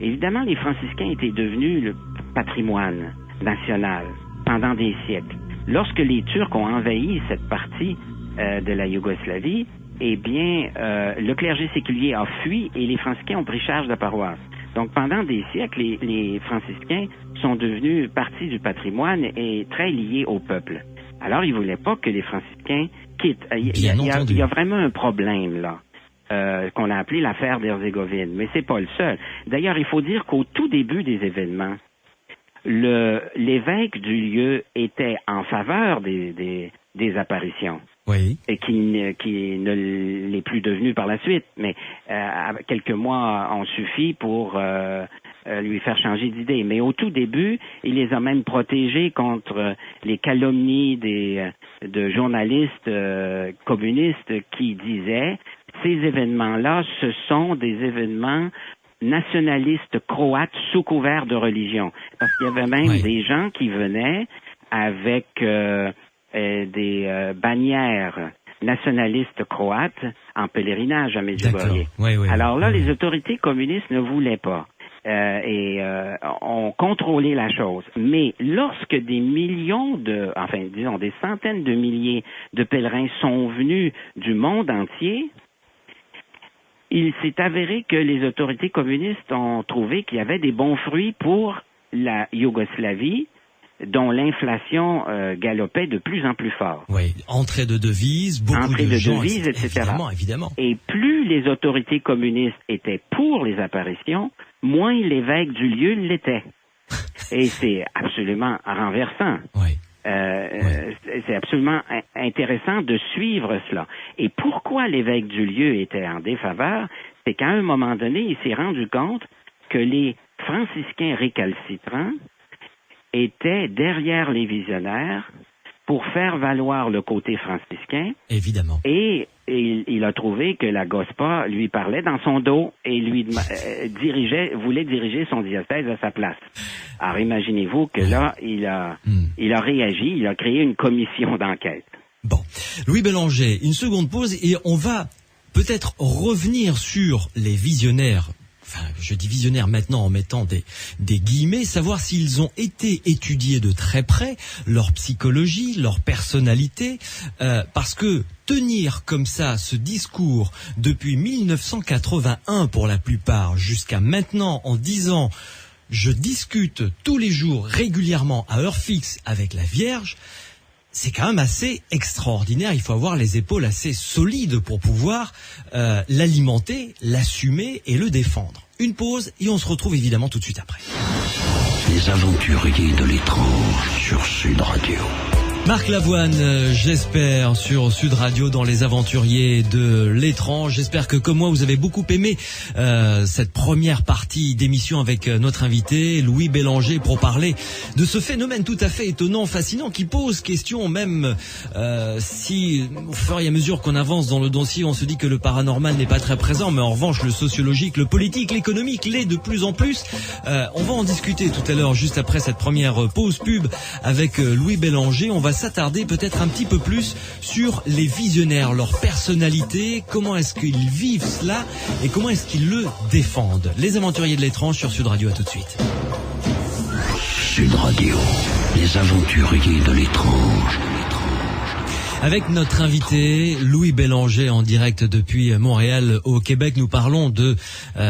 Évidemment, les franciscains étaient devenus le patrimoine national pendant des siècles. Lorsque les Turcs ont envahi cette partie de la Yougoslavie, eh bien, le clergé séculier a fui et les franciscains ont pris charge de la paroisse. Donc, pendant des siècles, les franciscains sont devenus partie du patrimoine et très liés au peuple. Alors, ils ne voulaient pas que les franciscains quittent. Il y a vraiment un problème, là. qu'on a appelé l'affaire d'Herzégovine. Mais c'est pas le seul. D'ailleurs, il faut dire qu'au tout début des événements, l'évêque du lieu était en faveur des apparitions. Oui. Et qui ne l'est plus devenu par la suite. Mais quelques mois ont suffi pour lui faire changer d'idée. Mais au tout début, il les a même protégés contre les calomnies de journalistes communistes qui disaient ces événements-là, ce sont des événements nationalistes croates sous couvert de religion. Parce qu'il y avait même des gens qui venaient avec des bannières nationalistes croates en pèlerinage à Medjugorje. Alors là, les autorités communistes ne voulaient pas et ont contrôlé la chose. Mais lorsque des millions des centaines de milliers de pèlerins sont venus du monde entier, il s'est avéré que les autorités communistes ont trouvé qu'il y avait des bons fruits pour la Yougoslavie, dont l'inflation galopait de plus en plus fort. Oui, entrée de devises, beaucoup de gens, etc. Évidemment. Et plus les autorités communistes étaient pour les apparitions, moins l'évêque du lieu l'était. Et c'est absolument renversant. C'est absolument intéressant de suivre cela. Et pourquoi l'évêque du lieu était en défaveur? C'est qu'à un moment donné, il s'est rendu compte que les franciscains récalcitrants étaient derrière les visionnaires pour faire valoir le côté franciscain. Évidemment. Et il a trouvé que la GOSPA lui parlait dans son dos et lui voulait diriger son diocèse à sa place. Alors imaginez-vous que là, il a réagi, il a créé une commission d'enquête. Bon, Louis Bélanger, une seconde pause et on va peut-être revenir sur les visionnaires. Enfin, je dis visionnaires maintenant en mettant des guillemets, savoir s'ils ont été étudiés de très près, leur psychologie, leur personnalité, parce que tenir comme ça ce discours depuis 1981 pour la plupart jusqu'à maintenant en disant je discute tous les jours régulièrement à heure fixe avec la Vierge, c'est quand même assez extraordinaire. Il faut avoir les épaules assez solides pour pouvoir l'alimenter, l'assumer et le défendre. Une pause et on se retrouve évidemment tout de suite après. Les aventuriers de l'étrange sur Sud Radio. Marc Lavoine, j'espère, sur Sud Radio dans Les Aventuriers de l'étrange. J'espère que, comme moi, vous avez beaucoup aimé cette première partie d'émission avec notre invité, Louis Bélanger, pour parler de ce phénomène tout à fait étonnant, fascinant, qui pose question même si, au fur et à mesure qu'on avance dans le dossier, on se dit que le paranormal n'est pas très présent, mais en revanche, le sociologique, le politique, l'économique l'est de plus en plus. On va en discuter tout à l'heure, juste après cette première pause pub avec Louis Bélanger. On va s'attarder peut-être un petit peu plus sur les visionnaires, leur personnalité, comment est-ce qu'ils vivent cela et comment est-ce qu'ils le défendent. Les aventuriers de l'étrange sur Sud Radio, à tout de suite. Sud Radio, les aventuriers de l'étrange. Avec notre invité Louis Bélanger en direct depuis Montréal au Québec, nous parlons de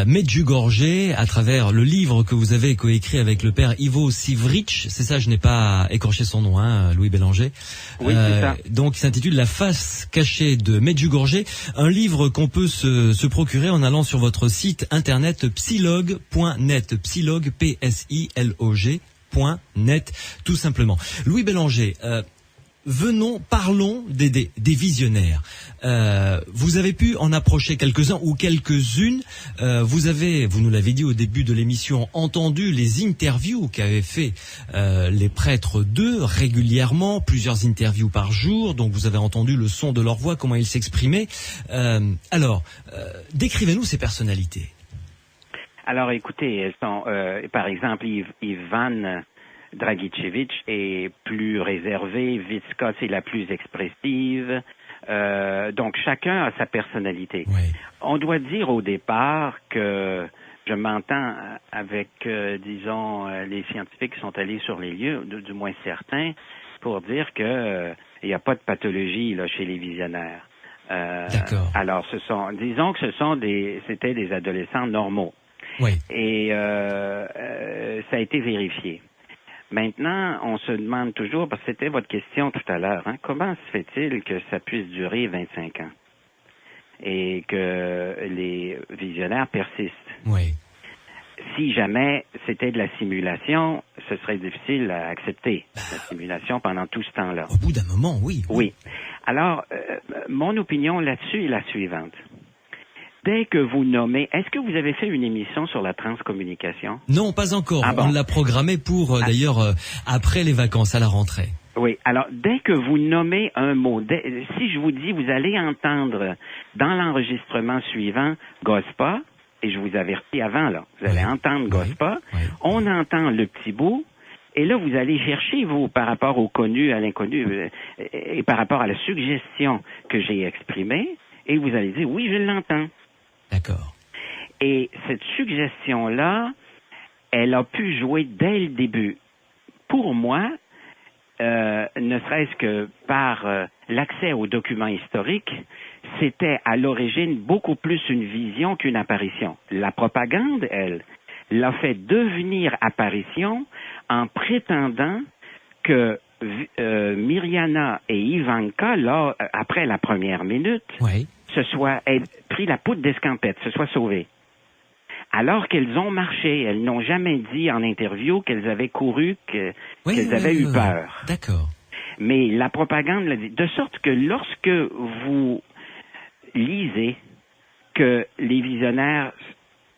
Medjugorje à travers le livre que vous avez coécrit avec le père Ivo Sivric. C'est ça, je n'ai pas écorché son nom, Louis Bélanger. Oui, c'est ça. Donc, il s'intitule La face cachée de Medjugorje, un livre qu'on peut se procurer en allant sur votre site internet psylog.net, psylog, P-S-I-L-O-G.net, tout simplement. Louis Bélanger, parlons des visionnaires. Vous avez pu en approcher quelques-uns ou quelques-unes. Vous nous l'avez dit au début de l'émission, entendu les interviews qu'avaient fait les prêtres d'eux régulièrement, plusieurs interviews par jour. Donc vous avez entendu le son de leur voix, comment ils s'exprimaient. Alors, décrivez-nous ces personnalités. Alors écoutez, elles sont, par exemple, Ivan Dragicevic est plus réservé, Vitska c'est la plus expressive, donc chacun a sa personnalité. Oui. On doit dire au départ que je m'entends avec, disons, les scientifiques qui sont allés sur les lieux, du moins certains, pour dire que il n'y a pas de pathologie là chez les visionnaires. D'accord. Alors disons que c'était des adolescents normaux. Oui. Et ça a été vérifié. Maintenant, on se demande toujours, parce que c'était votre question tout à l'heure, comment se fait-il que ça puisse durer 25 ans? et que les visionnaires persistent. Oui. Si jamais c'était de la simulation, ce serait difficile à accepter, la simulation pendant tout ce temps-là. Au bout d'un moment, oui. Oui. Alors, mon opinion là-dessus est la suivante. Dès que vous nommez... Est-ce que vous avez fait une émission sur la transcommunication? Non, pas encore. Ah bon. On l'a programmé pour, d'ailleurs, après les vacances, à la rentrée. Oui. Alors, dès que vous nommez un mot, si je vous dis, vous allez entendre dans l'enregistrement suivant GOSPA, et je vous avertis avant, là, vous allez entendre GOSPA, on entend le petit bout, et là, vous allez chercher, vous, par rapport au connu, à l'inconnu, et par rapport à la suggestion que j'ai exprimée, et vous allez dire, oui, je l'entends. D'accord. Et cette suggestion-là, elle a pu jouer dès le début. Pour moi, ne serait-ce que par l'accès aux documents historiques, c'était à l'origine beaucoup plus une vision qu'une apparition. La propagande, elle, l'a fait devenir apparition en prétendant que Mirjana et Ivanka, là, après la première minute, aient pris la poudre d'escampette, se soient sauvées. Alors qu'elles ont marché, elles n'ont jamais dit en interview qu'elles avaient couru, qu'elles avaient eu peur. D'accord. Mais la propagande l'a dit. De sorte que lorsque vous lisez que les visionnaires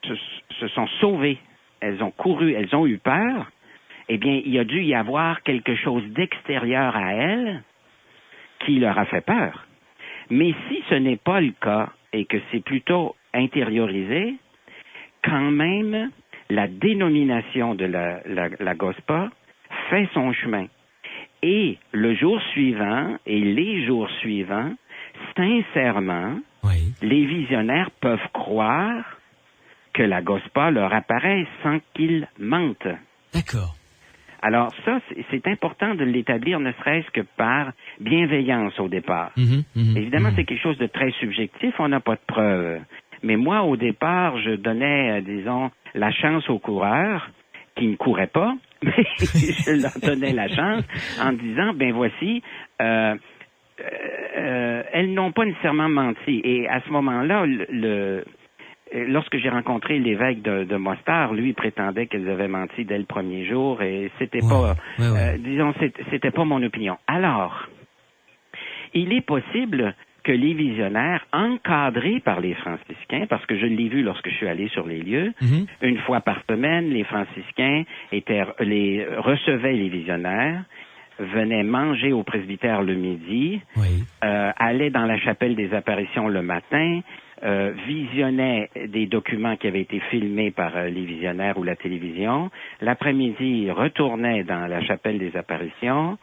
se sont sauvés, elles ont couru, elles ont eu peur, eh bien, il a dû y avoir quelque chose d'extérieur à elles qui leur a fait peur. Mais si ce n'est pas le cas et que c'est plutôt intériorisé, quand même, la dénomination de la GOSPA fait son chemin. Et le jour suivant et les jours suivants, sincèrement, les visionnaires peuvent croire que la GOSPA leur apparaît sans qu'ils mentent. D'accord. Alors ça, c'est important de l'établir, ne serait-ce que par bienveillance au départ. Évidemment, c'est quelque chose de très subjectif, on n'a pas de preuves. Mais moi, au départ, je donnais, disons, la chance aux coureurs qui ne couraient pas, mais je leur donnais la chance en disant, ben voici, elles n'ont pas nécessairement menti. Et à ce moment-là, lorsque j'ai rencontré l'évêque de Mostar, lui prétendait qu'elles avaient menti dès le premier jour et c'était pas, disons, c'était pas mon opinion. Alors, il est possible que les visionnaires, encadrés par les franciscains, parce que je l'ai vu lorsque je suis allé sur les lieux, une fois par semaine, les franciscains recevaient les visionnaires, venaient manger au presbytère le midi, allaient dans la chapelle des apparitions le matin, visionnaient des documents qui avaient été filmés par les visionnaires ou la télévision. L'après-midi, retournaient dans la chapelle des apparitions,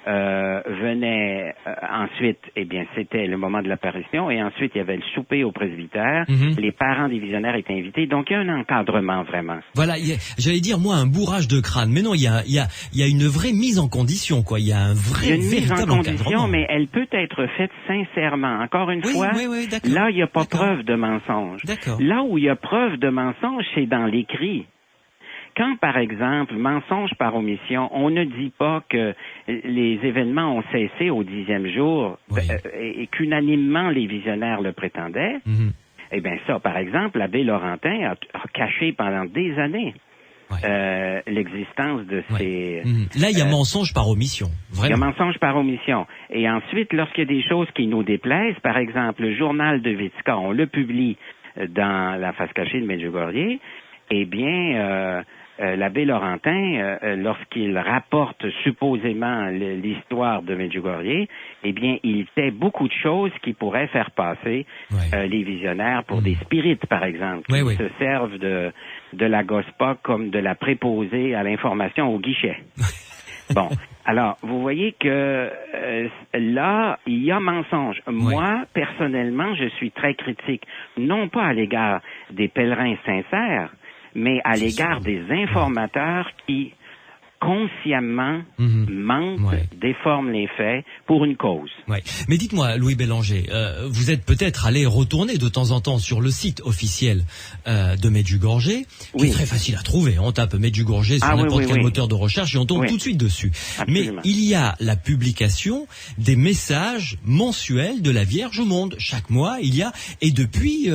venaient ensuite, eh bien, c'était le moment de l'apparition, et ensuite, il y avait le souper au presbytère. Les parents des visionnaires étaient invités, donc il y a un encadrement, vraiment. Voilà, j'allais dire, moi, un bourrage de crâne, mais non, il y a une vraie mise en condition, quoi. Il y a un vrai, véritable encadrement. Mise en condition, mais elle peut être faite sincèrement. Encore une fois, là, il n'y a pas preuve de mensonge. Là où il y a preuve de mensonge, c'est dans l'écrit. Quand, par exemple, mensonge par omission, on ne dit pas que les événements ont cessé au 10e jour et qu'unanimement les visionnaires le prétendaient, eh bien ça, par exemple, l'abbé Laurentin a caché pendant des années l'existence de ces... Là, il y a mensonge par omission, vraiment. Il y a mensonge par omission. Et ensuite, lorsqu'il y a des choses qui nous déplaisent, par exemple, le journal de Vitska, on le publie dans la face cachée de Medjugorje, eh bien... l'abbé Laurentin, lorsqu'il rapporte supposément l'histoire de Medjugorje, eh bien, il tait beaucoup de choses qui pourraient faire passer les visionnaires pour des spirites, par exemple, qui se servent de la GOSPA comme de la préposée à l'information au guichet. Bon, alors, vous voyez que là, il y a mensonge. Moi, personnellement, je suis très critique, non pas à l'égard des pèlerins sincères, mais à l'égard des informateurs qui consciemment mentent, déforment les faits pour une cause. Ouais. Mais dites-moi, Louis Bélanger, vous êtes peut-être allé retourner de temps en temps sur le site officiel de Medjugorje, qui est très facile à trouver. On tape Medjugorje sur n'importe quel moteur de recherche et on tombe tout de suite dessus. Absolument. Mais il y a la publication des messages mensuels de la Vierge au monde. Chaque mois, il y a, et depuis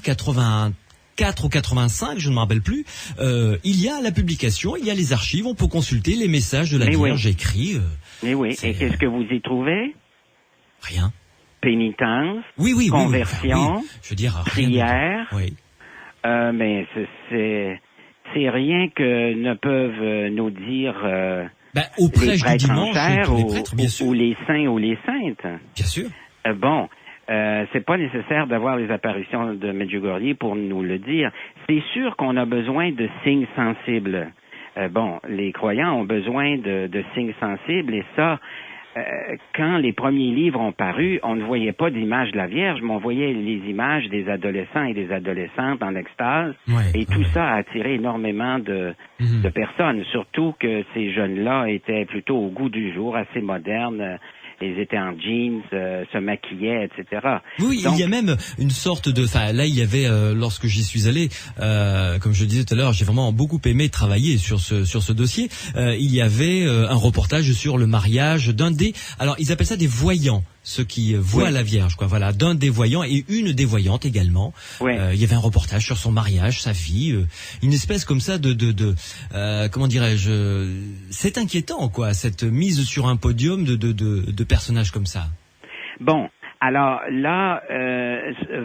84 ou 85, je ne me rappelle plus, il y a la publication, il y a les archives, on peut consulter les messages de la Vierge écrits. Mais oui, et qu'est-ce que vous y trouvez? Rien. Pénitence, conversion, je veux dire, prière. Mais c'est rien que ne peuvent nous dire au prêche les prêtres du dimanche, ou, les prêtres, bien sûr. Ou les saints ou les saintes. Bien sûr. C'est pas nécessaire d'avoir les apparitions de Medjugorje pour nous le dire. C'est sûr qu'on a besoin de signes sensibles. Les croyants ont besoin de signes sensibles et ça, quand les premiers livres ont paru, on ne voyait pas d'image de la Vierge, mais on voyait les images des adolescents et des adolescentes en extase. Tout ça a attiré énormément de personnes, surtout que ces jeunes-là étaient plutôt au goût du jour, assez modernes. Ils étaient en jeans, se maquillaient, etc. Oui, donc, il y a même une sorte de... Enfin, là, il y avait, lorsque j'y suis allé, comme je le disais tout à l'heure, j'ai vraiment beaucoup aimé travailler sur ce dossier. Il y avait un reportage sur le mariage d'un des... Alors, ils appellent ça des voyants, ceux qui voient la Vierge, quoi. Voilà, d'un des voyants et une des voyantes également. Il y avait un reportage sur son mariage, sa vie, une espèce comme ça de comment dirais-je, c'est inquiétant, quoi, cette mise sur un podium de personnages comme ça. Bon, alors là,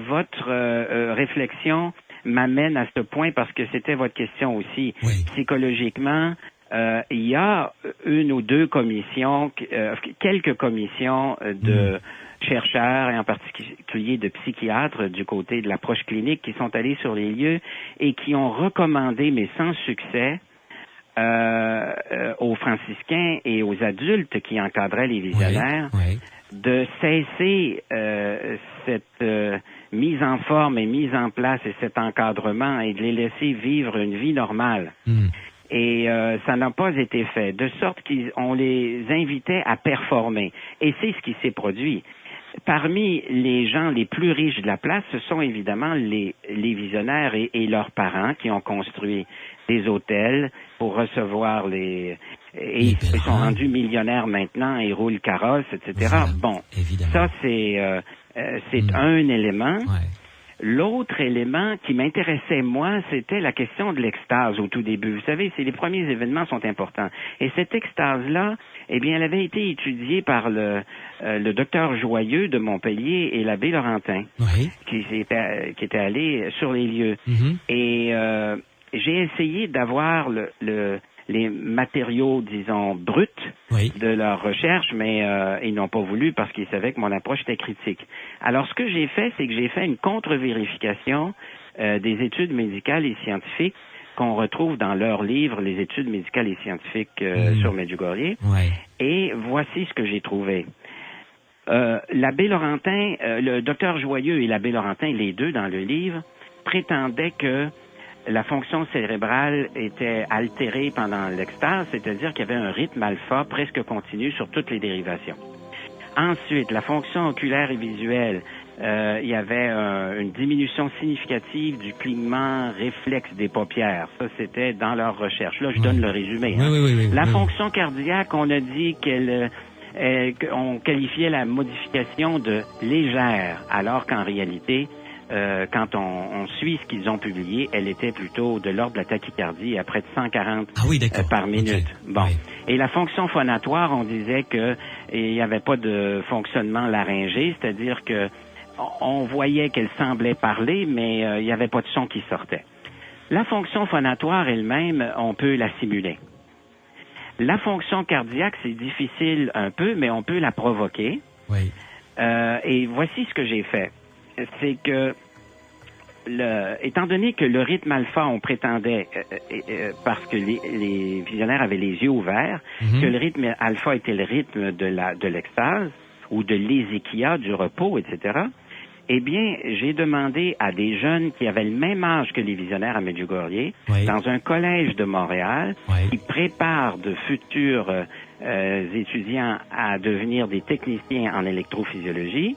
votre réflexion m'amène à ce point parce que c'était votre question aussi. Psychologiquement, il y a une ou deux commissions, quelques commissions de chercheurs et en particulier de psychiatres du côté de l'approche clinique qui sont allés sur les lieux et qui ont recommandé, mais sans succès, aux franciscains et aux adultes qui encadraient les visionnaires de cesser cette mise en forme et mise en place et cet encadrement et de les laisser vivre une vie normale. Et ça n'a pas été fait, de sorte qu'on les invitait à performer. Et c'est ce qui s'est produit. Parmi les gens les plus riches de la place, ce sont évidemment les visionnaires et leurs parents qui ont construit des hôtels pour recevoir et ils sont rendus millionnaires maintenant et roulent carrosse, etc. Ça c'est un élément. L'autre élément qui m'intéressait, moi, c'était la question de l'extase au tout début. Vous savez, les premiers événements sont importants. Et cette extase-là, elle avait été étudiée par le docteur Joyeux de Montpellier et l'abbé Laurentin, qui était allé sur les lieux. Et j'ai essayé d'avoir les matériaux, disons, bruts de leur recherche, mais ils n'ont pas voulu parce qu'ils savaient que mon approche était critique. Alors, ce que j'ai fait, c'est que j'ai fait une contre-vérification des études médicales et scientifiques qu'on retrouve dans leurs livres, les études médicales et scientifiques sur Medjugorje. Et voici ce que j'ai trouvé. L'abbé Laurentin, le docteur Joyeux et l'abbé Laurentin, les deux dans le livre, prétendaient que la fonction cérébrale était altérée pendant l'extase, c'est-à-dire qu'il y avait un rythme alpha presque continu sur toutes les dérivations. Ensuite, la fonction oculaire et visuelle, il y avait une diminution significative du clignement réflexe des paupières. Ça, c'était dans leur recherche. Là, je donne le résumé. La fonction cardiaque, on a dit qu'on qualifiait la modification de légère, alors qu'en réalité, quand on suit ce qu'ils ont publié, elle était plutôt de l'ordre de la tachycardie à près de 140 par minute. Et la fonction phonatoire, on disait que il n'y avait pas de fonctionnement laryngé, c'est-à-dire que on voyait qu'elle semblait parler, mais il n'y avait pas de son qui sortait. La fonction phonatoire elle-même, on peut la simuler. La fonction cardiaque, c'est difficile un peu, mais on peut la provoquer. Et voici ce que j'ai fait. C'est que, étant donné que le rythme alpha, on prétendait, parce que les visionnaires avaient les yeux ouverts, que le rythme alpha était le rythme de l'extase, ou de l'ézéchia, du repos, etc., Eh bien, j'ai demandé à des jeunes qui avaient le même âge que les visionnaires à Medjugorje, dans un collège de Montréal, qui prépare de futurs étudiants à devenir des techniciens en électrophysiologie,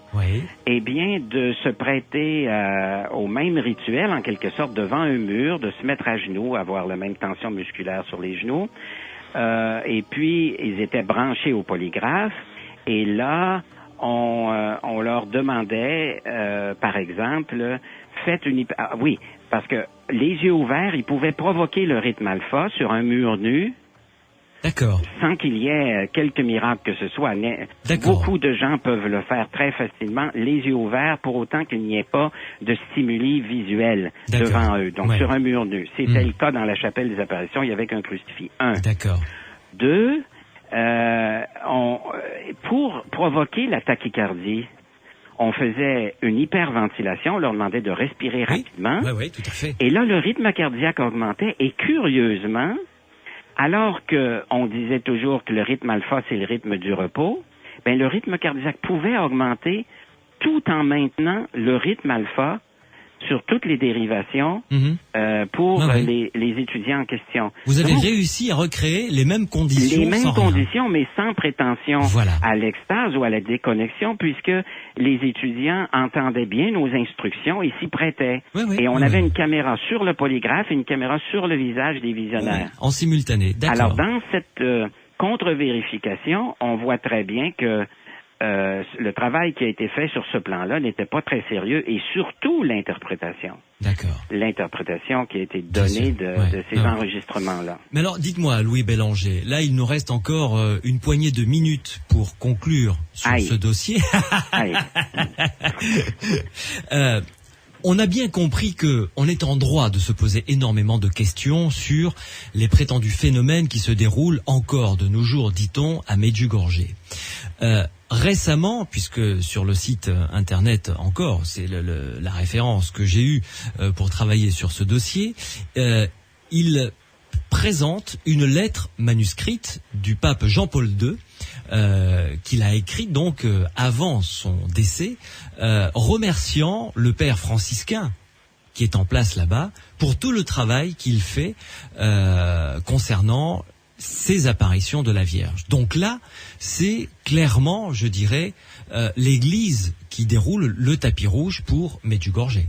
eh bien, de se prêter au même rituel, en quelque sorte, devant un mur, de se mettre à genoux, avoir la même tension musculaire sur les genoux. Et puis, ils étaient branchés au polygraphe. Et là, on leur demandait, par exemple, faites une... oui, parce que les yeux ouverts, ils pouvaient provoquer le rythme alpha sur un mur nu. D'accord. Sans qu'il y ait quelques miracles que ce soit. Beaucoup de gens peuvent le faire très facilement, les yeux ouverts, pour autant qu'il n'y ait pas de stimuli visuels devant eux. Donc, sur un mur nu. C'était le cas dans la chapelle des apparitions, il y avait qu'un crucifix. 1. D'accord. 2, pour provoquer la tachycardie, on faisait une hyperventilation, on leur demandait de respirer rapidement. Oui, tout à fait. Et là, le rythme cardiaque augmentait et curieusement, alors que on disait toujours que le rythme alpha, c'est le rythme du repos, ben le rythme cardiaque pouvait augmenter tout en maintenant le rythme alpha sur toutes les dérivations pour les étudiants en question. Vous avez réussi à recréer les mêmes conditions. Les mêmes conditions, mais sans prétention à l'extase ou à la déconnexion, puisque les étudiants entendaient bien nos instructions et s'y prêtaient. Et on avait une caméra sur le polygraphe et une caméra sur le visage des visionnaires. En simultané, d'accord. Alors, dans cette contre-vérification, on voit très bien que le travail qui a été fait sur ce plan-là n'était pas très sérieux et surtout l'interprétation. D'accord. L'interprétation qui a été donnée de ces enregistrements-là. Mais alors, dites-moi, Louis Bélanger, là, il nous reste encore une poignée de minutes pour conclure sur ce dossier. On a bien compris que on est en droit de se poser énormément de questions sur les prétendus phénomènes qui se déroulent encore de nos jours, dit-on, à Medjugorje. Récemment, puisque sur le site internet encore, c'est la référence que j'ai eue pour travailler sur ce dossier, il présente une lettre manuscrite du pape Jean-Paul II, qu'il a écrit donc avant son décès, remerciant le père franciscain qui est en place là-bas pour tout le travail qu'il fait concernant ces apparitions de la Vierge. Donc là, c'est clairement, je dirais, l'Église qui déroule le tapis rouge pour Medjugorje.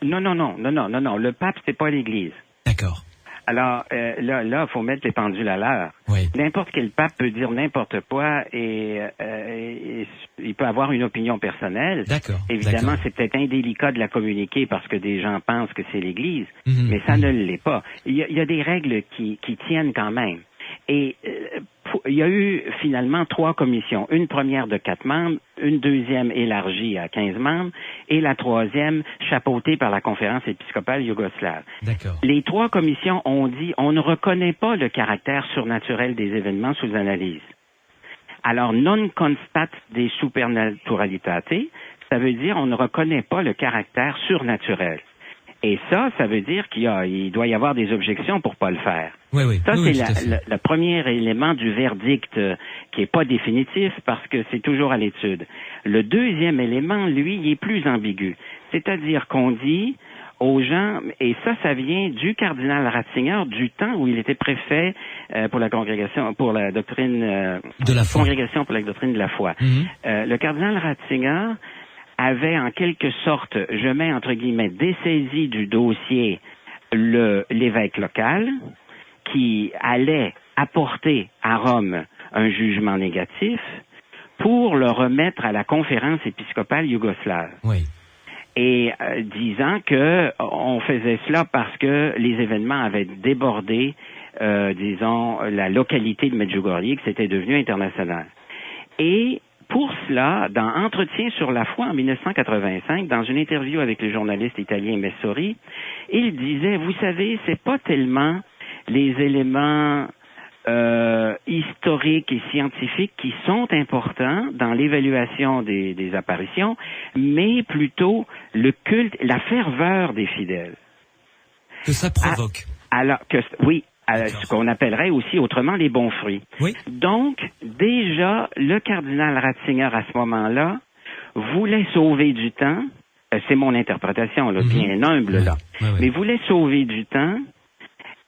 Non. Le pape, c'est pas l'Église. D'accord. Alors, là, faut mettre les pendules à l'heure. N'importe quel pape peut dire n'importe quoi et il peut avoir une opinion personnelle. D'accord. Évidemment, c'est peut-être indélicat de la communiquer parce que des gens pensent que c'est l'Église, mais ça ne l'est pas. Il y a des règles qui tiennent quand même. Et il y a eu finalement 3 commissions. Une première de 4 membres, une deuxième élargie à 15 membres, et la troisième chapeautée par la conférence épiscopale yougoslave. D'accord. Les 3 commissions ont dit on ne reconnaît pas le caractère surnaturel des événements sous analyse. Alors, non constat des supernaturalitate, ça veut dire on ne reconnaît pas le caractère surnaturel. Et ça veut dire qu'il doit y avoir des objections pour pas le faire. C'est le premier élément du verdict qui est pas définitif parce que c'est toujours à l'étude. Le deuxième élément, lui, il est plus ambigu. C'est-à-dire qu'on dit aux gens, et ça vient du cardinal Ratzinger du temps où il était préfet pour la congrégation, pour la doctrine de la foi. Congrégation pour la doctrine de la foi. Le cardinal Ratzinger avait en quelque sorte, je mets entre guillemets, dessaisi du dossier l'évêque local qui allait apporter à Rome un jugement négatif pour le remettre à la conférence épiscopale yougoslave. Et disant que on faisait cela parce que les événements avaient débordé, disons, la localité de Medjugorje, que c'était devenu international. Et pour cela, dans Entretien sur la foi en 1985, dans une interview avec le journaliste italien Messori, il disait, vous savez, c'est pas tellement les éléments historiques et scientifiques qui sont importants dans l'évaluation des apparitions, mais plutôt le culte, la ferveur des fidèles. Que ça provoque. Ce qu'on appellerait aussi autrement les bons fruits. Donc, déjà, le cardinal Ratzinger, à ce moment-là, voulait sauver du temps C'est mon interprétation, là, bien humble, là. Mais voulait sauver du temps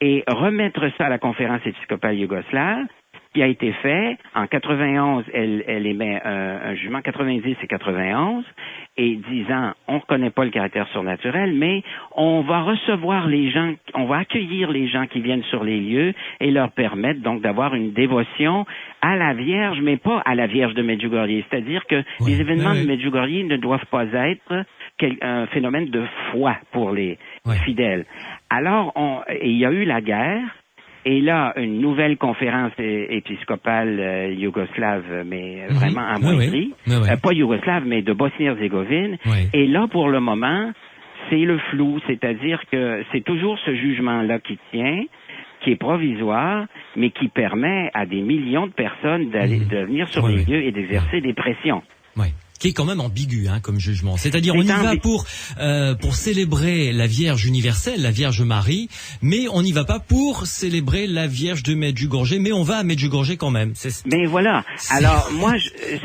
et remettre ça à la conférence épiscopale yougoslave, qui a été fait. En 91, elle émet un jugement, 90 et 91, et disant, on ne reconnaît pas le caractère surnaturel, mais on va recevoir les gens, on va accueillir les gens qui viennent sur les lieux et leur permettre donc d'avoir une dévotion à la Vierge, mais pas à la Vierge de Medjugorje. C'est-à-dire que les événements de Medjugorje ne doivent pas être un phénomène de foi pour les fidèles. Alors, il y a eu la guerre, et là, une nouvelle conférence épiscopale yougoslave, mais vraiment amoindrie, pas yougoslave, mais de Bosnie-Herzégovine. Et là, pour le moment, c'est le flou, c'est-à-dire que c'est toujours ce jugement-là qui tient, qui est provisoire, mais qui permet à des millions de personnes de venir sur les lieux et d'exercer des pressions. Qui est quand même ambigu, comme jugement. C'est-à-dire, on y va pour célébrer la Vierge universelle, la Vierge Marie, mais on n'y va pas pour célébrer la Vierge de Medjugorje, mais on va à Medjugorje quand même. Mais voilà. Alors, moi,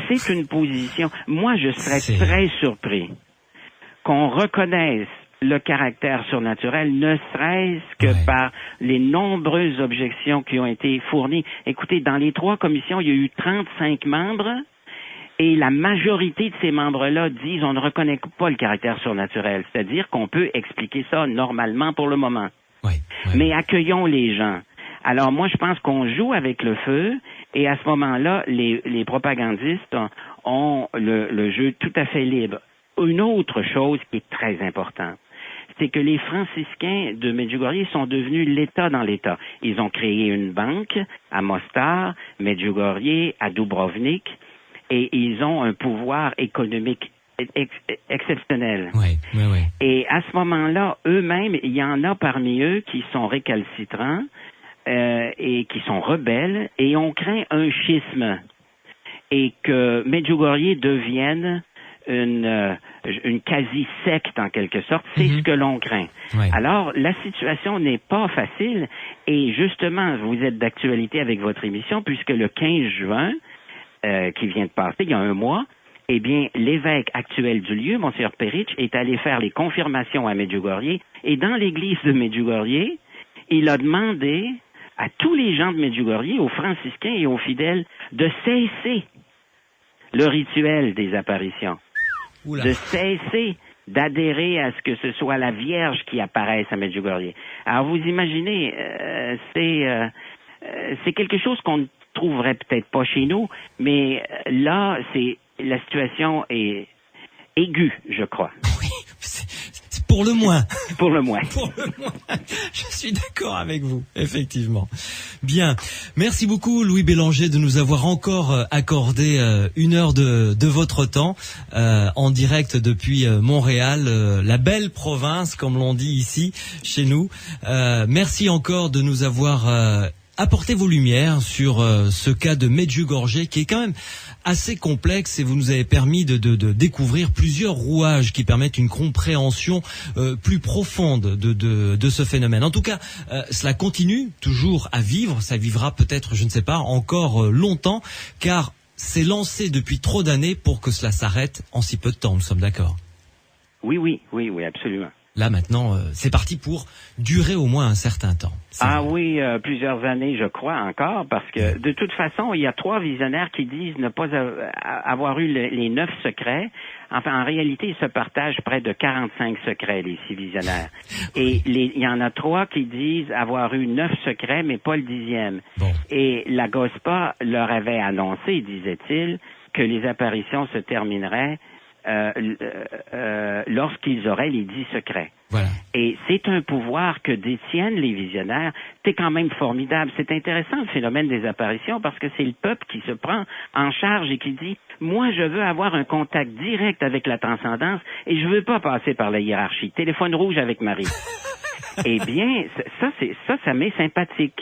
c'est une position. Moi, je serais très surpris qu'on reconnaisse le caractère surnaturel, ne serait-ce que par les nombreuses objections qui ont été fournies. Écoutez, dans les 3 commissions, il y a eu 35 membres. Et la majorité de ces membres-là disent on ne reconnaît pas le caractère surnaturel, c'est-à-dire qu'on peut expliquer ça normalement pour le moment. Mais accueillons les gens. Alors moi, je pense qu'on joue avec le feu, et à ce moment-là, les propagandistes ont le jeu tout à fait libre. Une autre chose qui est très importante, c'est que les franciscains de Medjugorje sont devenus l'État dans l'État. Ils ont créé une banque à Mostar, Medjugorje, à Dubrovnik, et ils ont un pouvoir économique exceptionnel. Et à ce moment-là, eux-mêmes, il y en a parmi eux qui sont récalcitrants et qui sont rebelles, et on craint un schisme, et que Medjugorje devienne une quasi-secte en quelque sorte. C'est ce que l'on craint. Alors, la situation n'est pas facile, et justement, vous êtes d'actualité avec votre émission, puisque le 15 juin, qui vient de passer, il y a un mois, eh bien, l'évêque actuel du lieu, Monseigneur Peric, est allé faire les confirmations à Medjugorje, et dans l'église de Medjugorje, il a demandé à tous les gens de Medjugorje, aux franciscains et aux fidèles, de cesser le rituel des apparitions, de cesser d'adhérer à ce que ce soit la Vierge qui apparaisse à Medjugorje. Alors, vous imaginez, c'est quelque chose qu'on ne trouverait peut-être pas chez nous, mais là, la situation est aiguë, je crois. Oui, c'est pour le moins. Pour le moins. Pour le moins. Je suis d'accord avec vous, effectivement. Bien. Merci beaucoup, Louis Bélanger, de nous avoir encore accordé 1 heure de votre temps en direct depuis Montréal, la belle province, comme l'on dit ici, chez nous. Merci encore de nous avoir apportez vos lumières sur ce cas de Medjugorje qui est quand même assez complexe, et vous nous avez permis de découvrir plusieurs rouages qui permettent une compréhension plus profonde de ce phénomène. En tout cas, cela continue toujours à vivre, ça vivra peut-être, je ne sais pas, encore longtemps, car c'est lancé depuis trop d'années pour que cela s'arrête en si peu de temps, nous sommes d'accord? Oui, absolument. Là, maintenant, c'est parti pour durer au moins un certain temps. Oui, plusieurs années, je crois, encore, parce que, de toute façon, il y a 3 visionnaires qui disent ne pas avoir eu les 9 secrets. Enfin, en réalité, ils se partagent près de 45 secrets, les 6 visionnaires. Et il y en a 3 qui disent avoir eu 9 secrets, mais pas le 10e. Et la GOSPA leur avait annoncé, disait-il, que les apparitions se termineraient lorsqu'ils auraient les 10 secrets. Et c'est un pouvoir que détiennent les visionnaires. C'est quand même formidable. C'est intéressant le phénomène des apparitions, parce que c'est le peuple qui se prend en charge et qui dit « Moi, je veux avoir un contact direct avec la transcendance et je veux pas passer par la hiérarchie. Téléphone rouge avec Marie. » Eh bien, ça m'est sympathique.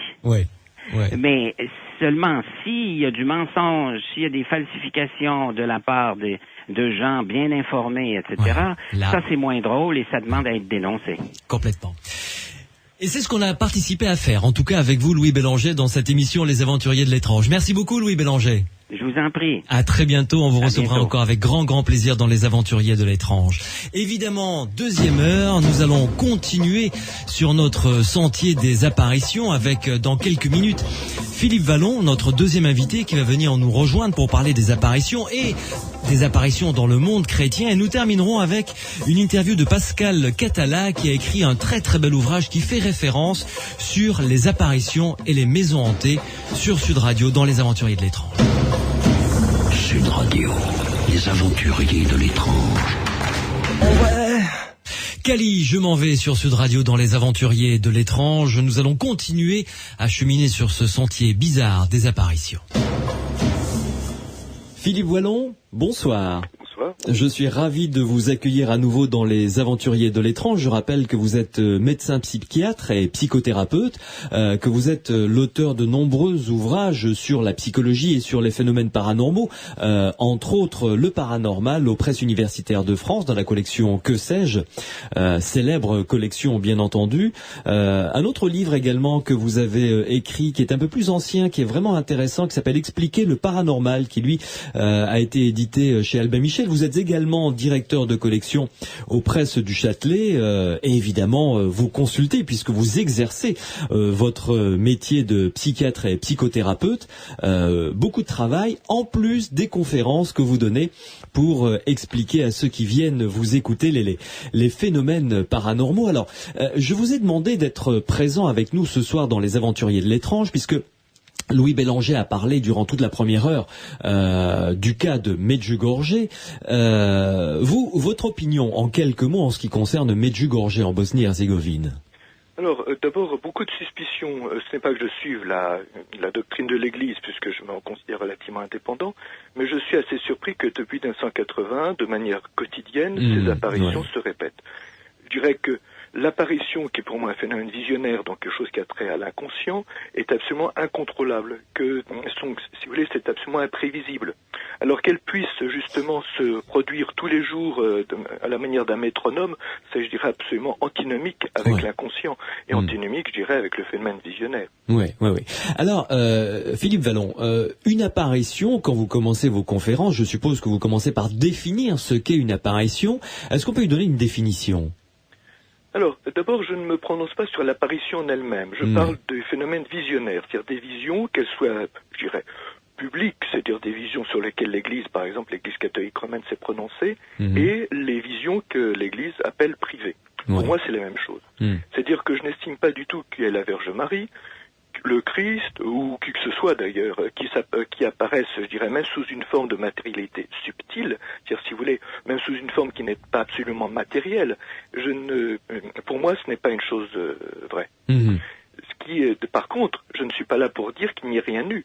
Mais seulement s'il y a du mensonge, s'il y a des falsifications de la part de gens bien informés, etc., ça c'est moins drôle et ça demande à être dénoncé. Complètement. Et c'est ce qu'on a participé à faire, en tout cas avec vous, Louis Bélanger, dans cette émission Les Aventuriers de l'étrange. Merci beaucoup, Louis Bélanger. Je vous en prie. À très bientôt, on vous recevra bientôt. encore avec grand plaisir dans les Aventuriers de l'étrange. Évidemment, deuxième heure, nous allons continuer sur notre sentier des apparitions avec, dans quelques minutes, Philippe Vallon, notre deuxième invité qui va venir nous rejoindre pour parler des apparitions et des apparitions dans le monde chrétien. Et nous terminerons avec une interview de Pascal Catala qui a écrit un très bel ouvrage qui fait référence sur les apparitions et les maisons hantées sur Sud Radio dans les Aventuriers de l'étrange. Sud Radio, les aventuriers de l'étrange. Cali, je m'en vais sur Sud Radio dans les Aventuriers de l'étrange. Nous allons continuer à cheminer sur ce sentier bizarre des apparitions. Philippe Wallon, bonsoir. Bonsoir. Je suis ravi de vous accueillir à nouveau dans les Aventuriers de l'étrange. Je rappelle que vous êtes médecin psychiatre et psychothérapeute, que vous êtes l'auteur de nombreux ouvrages sur la psychologie et sur les phénomènes paranormaux, entre autres Le Paranormal aux Presses universitaires de France dans la collection Que sais-je, célèbre collection bien entendu. Un autre livre également que vous avez écrit qui est un peu plus ancien, qui est vraiment intéressant, qui s'appelle Expliquer le paranormal, qui lui a été édité chez Albin Michel. Vous êtes également directeur de collection aux Presses du Châtelet et évidemment vous consultez puisque vous exercez votre métier de psychiatre et psychothérapeute. Beaucoup de travail en plus des conférences que vous donnez pour expliquer à ceux qui viennent vous écouter les phénomènes paranormaux. Alors, je vous ai demandé d'être présent avec nous ce soir dans les Aventuriers de l'étrange puisque Louis Bélanger a parlé durant toute la première heure du cas de Medjugorje. Votre opinion en quelques mots en ce qui concerne Medjugorje en Bosnie-Herzégovine? Alors, d'abord, beaucoup de suspicions. Ce n'est pas que je suive la doctrine de l'Église, puisque je me considère relativement indépendant, mais je suis assez surpris que depuis 1980, de manière quotidienne, ces apparitions se répètent. Je dirais que l'apparition, qui est pour moi un phénomène visionnaire, donc quelque chose qui a trait à l'inconscient, est absolument incontrôlable. Si vous voulez, c'est absolument imprévisible. Alors qu'elle puisse justement se produire tous les jours à la manière d'un métronome, c'est, je dirais, absolument antinomique avec l'inconscient et antinomique, je dirais, avec le phénomène visionnaire. Oui. Alors, Philippe Vallon, une apparition, quand vous commencez vos conférences, je suppose que vous commencez par définir ce qu'est une apparition. Est-ce qu'on peut lui donner une définition ? Alors, d'abord, je ne me prononce pas sur l'apparition en elle-même. Je parle des phénomènes visionnaires, c'est-à-dire des visions, qu'elles soient, je dirais, publiques, c'est-à-dire des visions sur lesquelles l'Église, par exemple, l'Église catholique romaine s'est prononcée, et les visions que l'Église appelle privées. Pour moi, c'est la même chose. C'est-à-dire que je n'estime pas du tout qu'il y ait la Vierge Marie, le Christ, ou qui que ce soit d'ailleurs, qui apparaissent, je dirais, même sous une forme de matérialité subtile, c'est-à-dire, si vous voulez, même sous une forme qui n'est pas absolument matérielle, pour moi, ce n'est pas une chose vraie. Par contre, je ne suis pas là pour dire qu'il n'y ait rien eu.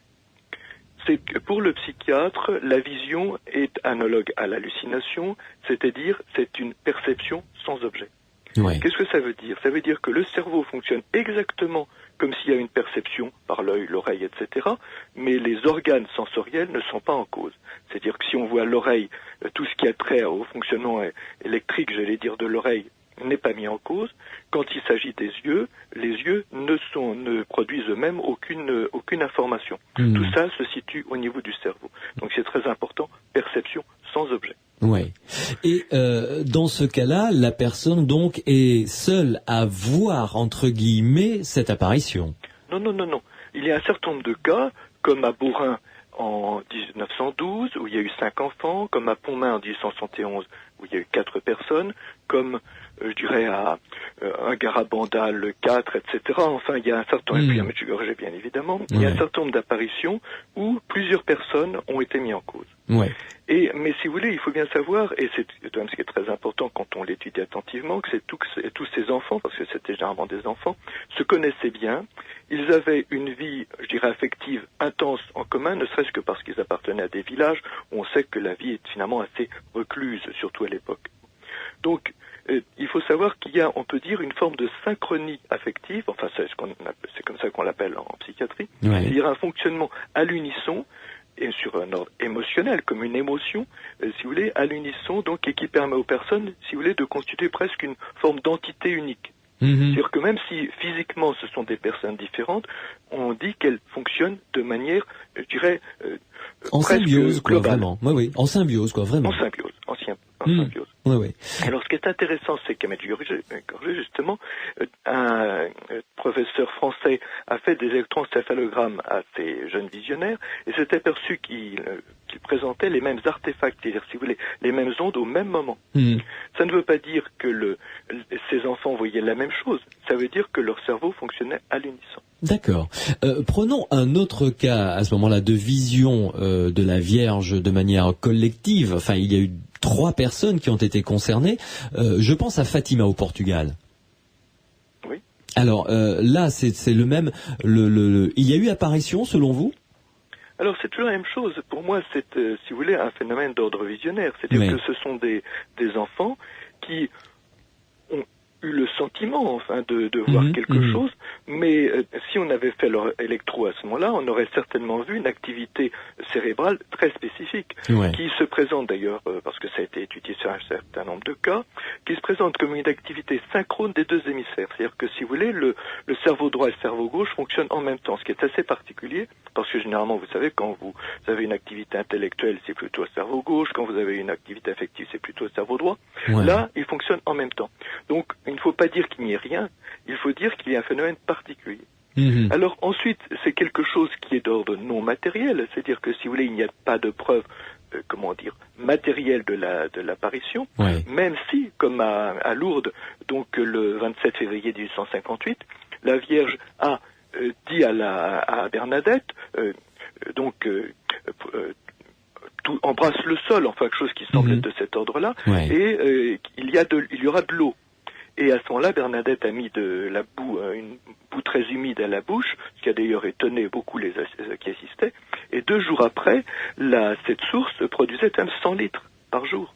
C'est que pour le psychiatre, la vision est analogue à l'hallucination, c'est-à-dire, c'est une perception sans objet. Qu'est-ce que ça veut dire? Ça veut dire que le cerveau fonctionne exactement comme s'il y a une perception par l'œil, l'oreille, etc., mais les organes sensoriels ne sont pas en cause. C'est-à-dire que si on voit l'oreille, tout ce qui a trait au fonctionnement électrique, j'allais dire, de l'oreille, n'est pas mis en cause. Quand il s'agit des yeux, les yeux ne produisent eux-mêmes aucune information. Tout ça se situe au niveau du cerveau. Donc c'est très important, perception sans objet. Oui. Et dans ce cas-là, la personne donc est seule à voir, entre guillemets, cette apparition. Non. Il y a un certain nombre de cas, comme à Beaurain en 1912, où il y a eu 5 enfants, comme à Pontmain en 1871, où il y a eu 4 personnes, comme, je dirais, à Garabandal, le 4, etc. Enfin, il y a un certain nombre, et puis à Medjugorje, bien évidemment, il y a un certain nombre d'apparitions où plusieurs personnes ont été mises en cause. Mais si vous voulez, il faut bien savoir, et c'est quand même ce qui est très important quand on l'étudie attentivement, que c'est tous ces enfants, parce que c'était généralement des enfants, se connaissaient bien. Ils avaient une vie, je dirais, affective intense en commun, ne serait-ce que parce qu'ils appartenaient à des villages où on sait que la vie est finalement assez recluse, surtout à l'époque. Donc, il faut savoir qu'il y a, on peut dire, une forme de synchronie affective, enfin c'est comme ça qu'on l'appelle en psychiatrie, c'est-à-dire un fonctionnement à l'unisson, et sur un ordre émotionnel, comme une émotion, si vous voulez, à l'unisson, donc, et qui permet aux personnes, si vous voulez, de constituer presque une forme d'entité unique. C'est-à-dire que même si physiquement ce sont des personnes différentes, on dit qu'elles fonctionnent de manière, je dirais, En symbiose, quoi, vraiment. Oui, en symbiose, quoi, vraiment. En symbiose, symbiose. Oui. Alors, ce qui est intéressant, c'est qu'Ahmed Gorgé, justement, un professeur français a fait des électroencéphalogrammes à ces jeunes visionnaires et s'est aperçu qu'il présentait les mêmes artefacts, c'est-à-dire, si vous voulez, les mêmes ondes au même moment. Ça ne veut pas dire que ces enfants voyaient la même chose. Ça veut dire que leur cerveau fonctionnait à l'unisson. D'accord. Prenons un autre cas à ce moment-là de vision de la Vierge de manière collective. Enfin, il y a eu 3 personnes qui ont été concernées. Je pense à Fatima au Portugal. Oui. Alors là, c'est le même. Il y a eu apparition selon vous ? Alors c'est toujours la même chose. Pour moi, c'est, si vous voulez, un phénomène d'ordre visionnaire. C'est-à-dire que ce sont des enfants qui ont eu le sentiment, enfin, de voir quelque chose, mais si on avait fait leur électro à ce moment-là, on aurait certainement vu une activité cérébrale très spécifique, qui se présente d'ailleurs, parce que ça a été étudié sur un certain nombre de cas, qui se présente comme une activité synchrone des 2 hémisphères. C'est-à-dire que, si vous voulez, le cerveau droit et le cerveau gauche fonctionnent en même temps, ce qui est assez particulier, parce que généralement, vous savez, quand vous avez une activité intellectuelle, c'est plutôt le cerveau gauche, quand vous avez une activité affective, c'est plutôt le cerveau droit. Là, ils fonctionnent en même temps. Donc, il ne faut pas dire qu'il n'y ait rien, il faut dire qu'il y a un phénomène particulier. Alors ensuite, c'est quelque chose qui est d'ordre non matériel, c'est-à-dire que, si vous voulez, il n'y a pas de preuve, matérielle de l'apparition, même si, comme à Lourdes, donc le 27 février 1858, la Vierge a dit à Bernadette, embrasse le sol, enfin quelque chose qui semble être de cet ordre-là, et il y aura de l'eau. Et à ce moment-là, Bernadette a mis de la boue, une boue très humide à la bouche, ce qui a d'ailleurs étonné beaucoup les qui assistaient. Et 2 jours après, cette source produisait quand même 100 litres par jour.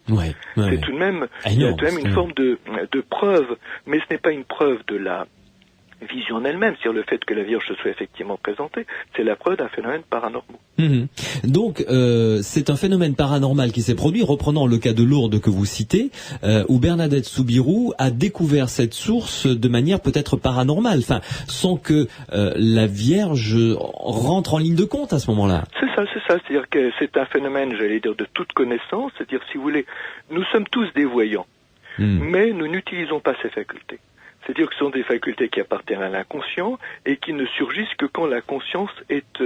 C'est tout de même, il y a tout de même une forme de preuve, mais ce n'est pas une preuve de la vision en elle-même, c'est-à-dire le fait que la Vierge se soit effectivement présentée, c'est la preuve d'un phénomène paranormal. Donc, c'est un phénomène paranormal qui s'est produit, reprenant le cas de Lourdes que vous citez, où Bernadette Soubirous a découvert cette source de manière peut-être paranormale, enfin, sans que la Vierge rentre en ligne de compte à ce moment-là. C'est ça, c'est-à-dire que c'est un phénomène, j'allais dire, de toute connaissance, c'est-à-dire, si vous voulez, nous sommes tous des voyants, mais nous n'utilisons pas ces facultés. C'est-à-dire que ce sont des facultés qui appartiennent à l'inconscient et qui ne surgissent que quand la conscience est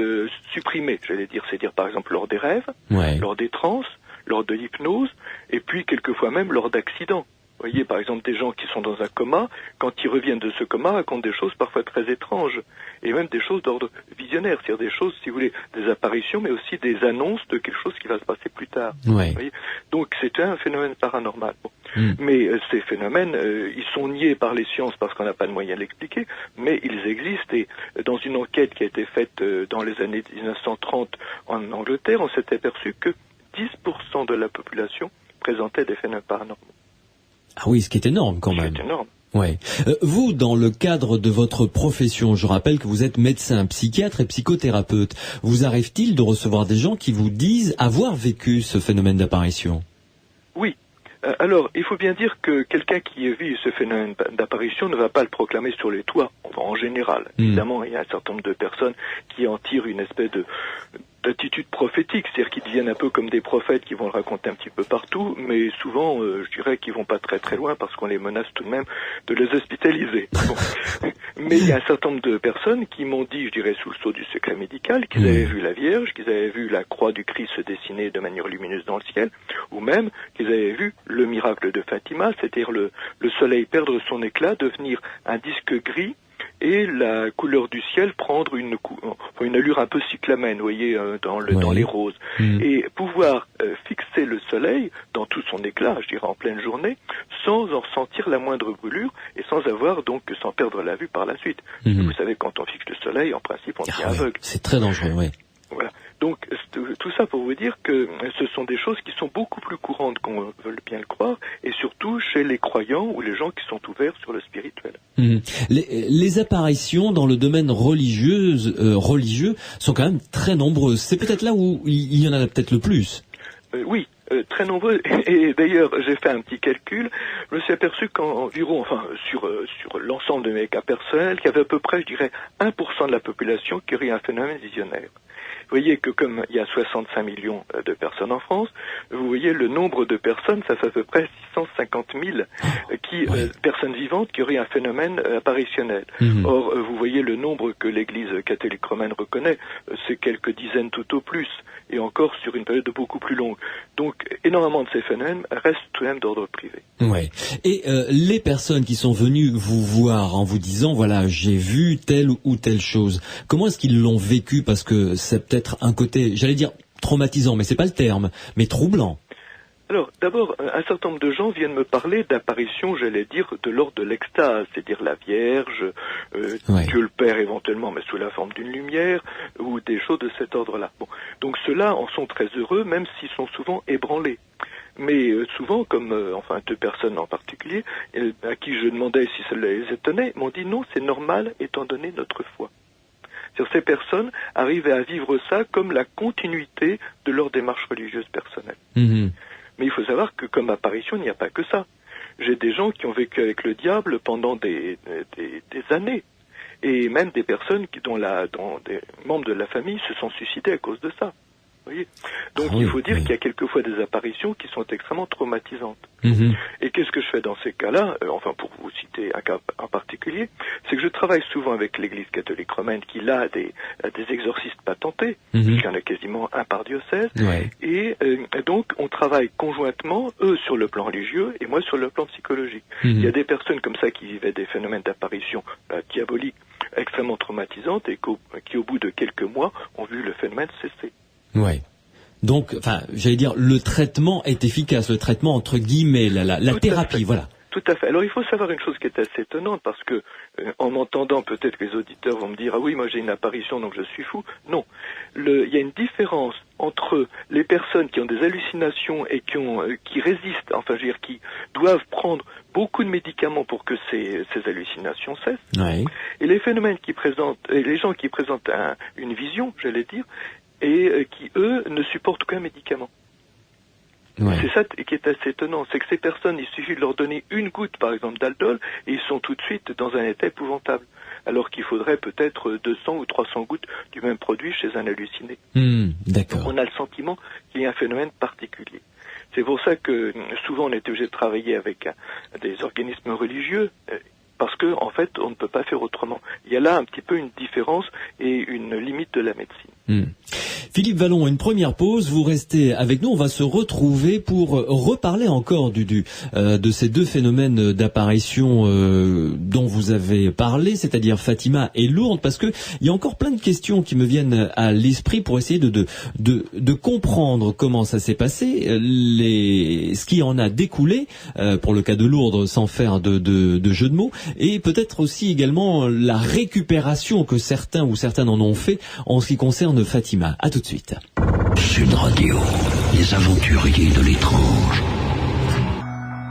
supprimée, j'allais dire. C'est-à-dire, par exemple, lors des rêves, lors des transes, lors de l'hypnose, et puis quelquefois même lors d'accidents. Vous voyez, par exemple, des gens qui sont dans un coma, quand ils reviennent de ce coma, racontent des choses parfois très étranges, et même des choses d'ordre visionnaire, c'est-à-dire des choses, si vous voulez, des apparitions, mais aussi des annonces de quelque chose qui va se passer plus tard. Vous voyez. Donc c'est un phénomène paranormal. Mais ces phénomènes, ils sont niés par les sciences parce qu'on n'a pas de moyen de l'expliquer, mais ils existent, et dans une enquête qui a été faite dans les années 1930 en Angleterre, on s'est aperçu que 10% de la population présentait des phénomènes paranormaux. Ah oui, ce qui est énorme quand même. C'est énorme. Vous, dans le cadre de votre profession, je rappelle que vous êtes médecin, psychiatre et psychothérapeute, vous arrive-t-il de recevoir des gens qui vous disent avoir vécu ce phénomène d'apparition ? Oui. Alors, il faut bien dire que quelqu'un qui vit ce phénomène d'apparition ne va pas le proclamer sur les toits, en général. Évidemment, il y a un certain nombre de personnes qui en tirent une espèce d'attitude prophétique, c'est-à-dire qu'ils deviennent un peu comme des prophètes qui vont le raconter un petit peu partout, mais souvent, je dirais qu'ils vont pas très très loin parce qu'on les menace tout de même de les hospitaliser. Mais il y a un certain nombre de personnes qui m'ont dit, je dirais sous le sceau du secret médical, qu'ils avaient vu la Vierge, qu'ils avaient vu la croix du Christ se dessiner de manière lumineuse dans le ciel, ou même qu'ils avaient vu le miracle de Fatima, c'est-à-dire le soleil perdre son éclat, devenir un disque gris, et la couleur du ciel prendre une allure un peu cyclamène, vous voyez, dans les roses, et pouvoir fixer le soleil dans tout son éclat, je dirais en pleine journée, sans en ressentir la moindre brûlure et sans perdre la vue par la suite. Vous savez, quand on fixe le soleil, en principe, on devient aveugle. C'est très dangereux, Voilà. Donc, tout ça pour vous dire que ce sont des choses qui sont beaucoup plus courantes qu'on veut bien le croire, et surtout chez les croyants ou les gens qui sont ouverts sur le spirituel. Les apparitions dans le domaine religieux sont quand même très nombreuses. C'est peut-être là où il y en a peut-être le plus. Oui. Très nombreux, et d'ailleurs j'ai fait un petit calcul, je me suis aperçu qu'environ, sur l'ensemble de mes cas personnels, qu'il y avait à peu près, je dirais, 1% de la population qui aurait un phénomène visionnaire. voyez que comme il y a 65 millions de personnes en France, vous voyez le nombre de personnes, ça fait à peu près 650 000 personnes vivantes qui auraient un phénomène apparitionnel. Or, vous voyez le nombre que l'Église catholique romaine reconnaît, c'est quelques dizaines tout au plus, et encore sur une période beaucoup plus longue. Donc, énormément de ces phénomènes restent tout de même d'ordre privé. Ouais. Et les personnes qui sont venues vous voir en vous disant, voilà, j'ai vu telle ou telle chose, comment est-ce qu'ils l'ont vécu? Parce que c'est peut-être un côté, j'allais dire traumatisant, mais c'est pas le terme, mais troublant. Alors, d'abord, un certain nombre de gens viennent me parler d'apparitions, j'allais dire, de l'ordre de l'extase, c'est-à-dire la Vierge, Dieu le Père éventuellement, mais sous la forme d'une lumière, ou des choses de cet ordre-là. Bon. Donc ceux-là en sont très heureux, même s'ils sont souvent ébranlés. Mais souvent, comme deux personnes en particulier, à qui je demandais si ça les étonnait, m'ont dit non, c'est normal étant donné notre foi. C'est-à-dire, ces personnes arrivaient à vivre ça comme la continuité de leur démarche religieuse personnelle. Mais il faut savoir que comme apparition, il n'y a pas que ça. J'ai des gens qui ont vécu avec le diable pendant des années. Et même des personnes dont des membres de la famille se sont suicidés à cause de ça. Vous voyez ? Donc il faut dire qu'il y a quelquefois des apparitions qui sont extrêmement traumatisantes. Et qu'est-ce que je fais dans ces cas-là, pour vous citer un cas en particulier, c'est que je travaille souvent avec l'Église catholique romaine qui a des exorcistes patentés, puisqu'il y en a quasiment un par diocèse, et donc on travaille conjointement, eux sur le plan religieux et moi sur le plan psychologique. Il y a des personnes comme ça qui vivaient des phénomènes d'apparition diabolique extrêmement traumatisantes et qui au bout de quelques mois ont vu le phénomène cesser. Ouais. Donc, j'allais dire, le traitement est efficace, le traitement entre guillemets, la thérapie, voilà. Tout à fait. Alors il faut savoir une chose qui est assez étonnante parce que en m'entendant, peut-être que les auditeurs vont me dire ah oui, moi j'ai une apparition donc je suis fou. Non, il y a une différence entre les personnes qui ont des hallucinations et qui résistent, qui doivent prendre beaucoup de médicaments pour que ces hallucinations cessent, et les phénomènes les gens qui présentent une vision, j'allais dire, et qui eux ne supportent aucun médicament. C'est ça qui est assez étonnant, c'est que ces personnes, il suffit de leur donner une goutte, par exemple, d'Aldol, et ils sont tout de suite dans un état épouvantable. Alors qu'il faudrait peut-être 200 ou 300 gouttes du même produit chez un halluciné. D'accord. Donc on a le sentiment qu'il y a un phénomène particulier. C'est pour ça que souvent on est obligé de travailler avec des organismes religieux, parce que en fait on ne peut pas faire autrement. Il y a là un petit peu une différence et une limite de la médecine. Philippe Vallon, une première pause, vous restez avec nous, on va se retrouver pour reparler encore de ces deux phénomènes d'apparition dont vous avez parlé, c'est-à-dire Fatima et Lourdes, parce que il y a encore plein de questions qui me viennent à l'esprit pour essayer de comprendre comment ça s'est passé, ce qui en a découlé, pour le cas de Lourdes, sans faire de jeu de mots, et peut-être aussi également la récupération que certains ou certaines en ont fait en ce qui concerne Fatima. À tout de suite. Sud Radio, les aventuriers de l'étrange.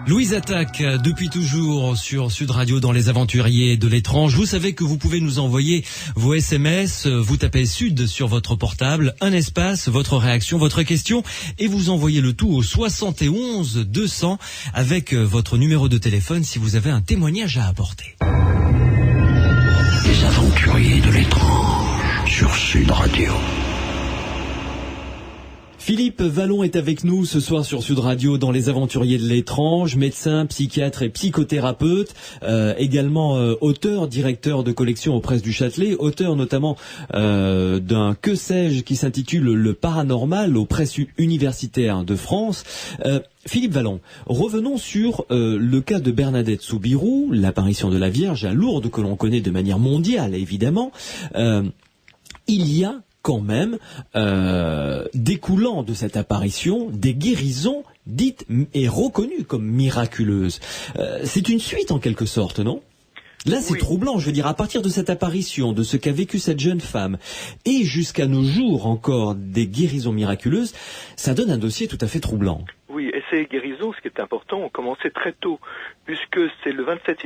Louise attaque depuis toujours sur Sud Radio dans les aventuriers de l'étrange. Vous savez que vous pouvez nous envoyer vos SMS, vous tapez Sud sur votre portable, un espace, votre réaction, votre question, et vous envoyez le tout au 71 200 avec votre numéro de téléphone si vous avez un témoignage à apporter. Les aventuriers de l'étrange sur Sud Radio. Philippe Vallon est avec nous ce soir sur Sud Radio dans les aventuriers de l'étrange, médecin, psychiatre et psychothérapeute, également auteur, directeur de collection aux Presses du Châtelet, auteur notamment d'un Que sais-je qui s'intitule Le paranormal aux Presses universitaires de France. Philippe Vallon, revenons sur le cas de Bernadette Soubirous, l'apparition de la Vierge à Lourdes que l'on connaît de manière mondiale évidemment. Il y a quand même, découlant de cette apparition, des guérisons dites et reconnues comme miraculeuses. C'est une suite en quelque sorte, non ? Là, c'est troublant, je veux dire, à partir de cette apparition, de ce qu'a vécu cette jeune femme, et jusqu'à nos jours encore des guérisons miraculeuses, ça donne un dossier tout à fait troublant. Oui, et ces guérisons, ce qui est important, ont commencé très tôt, puisque c'est le 27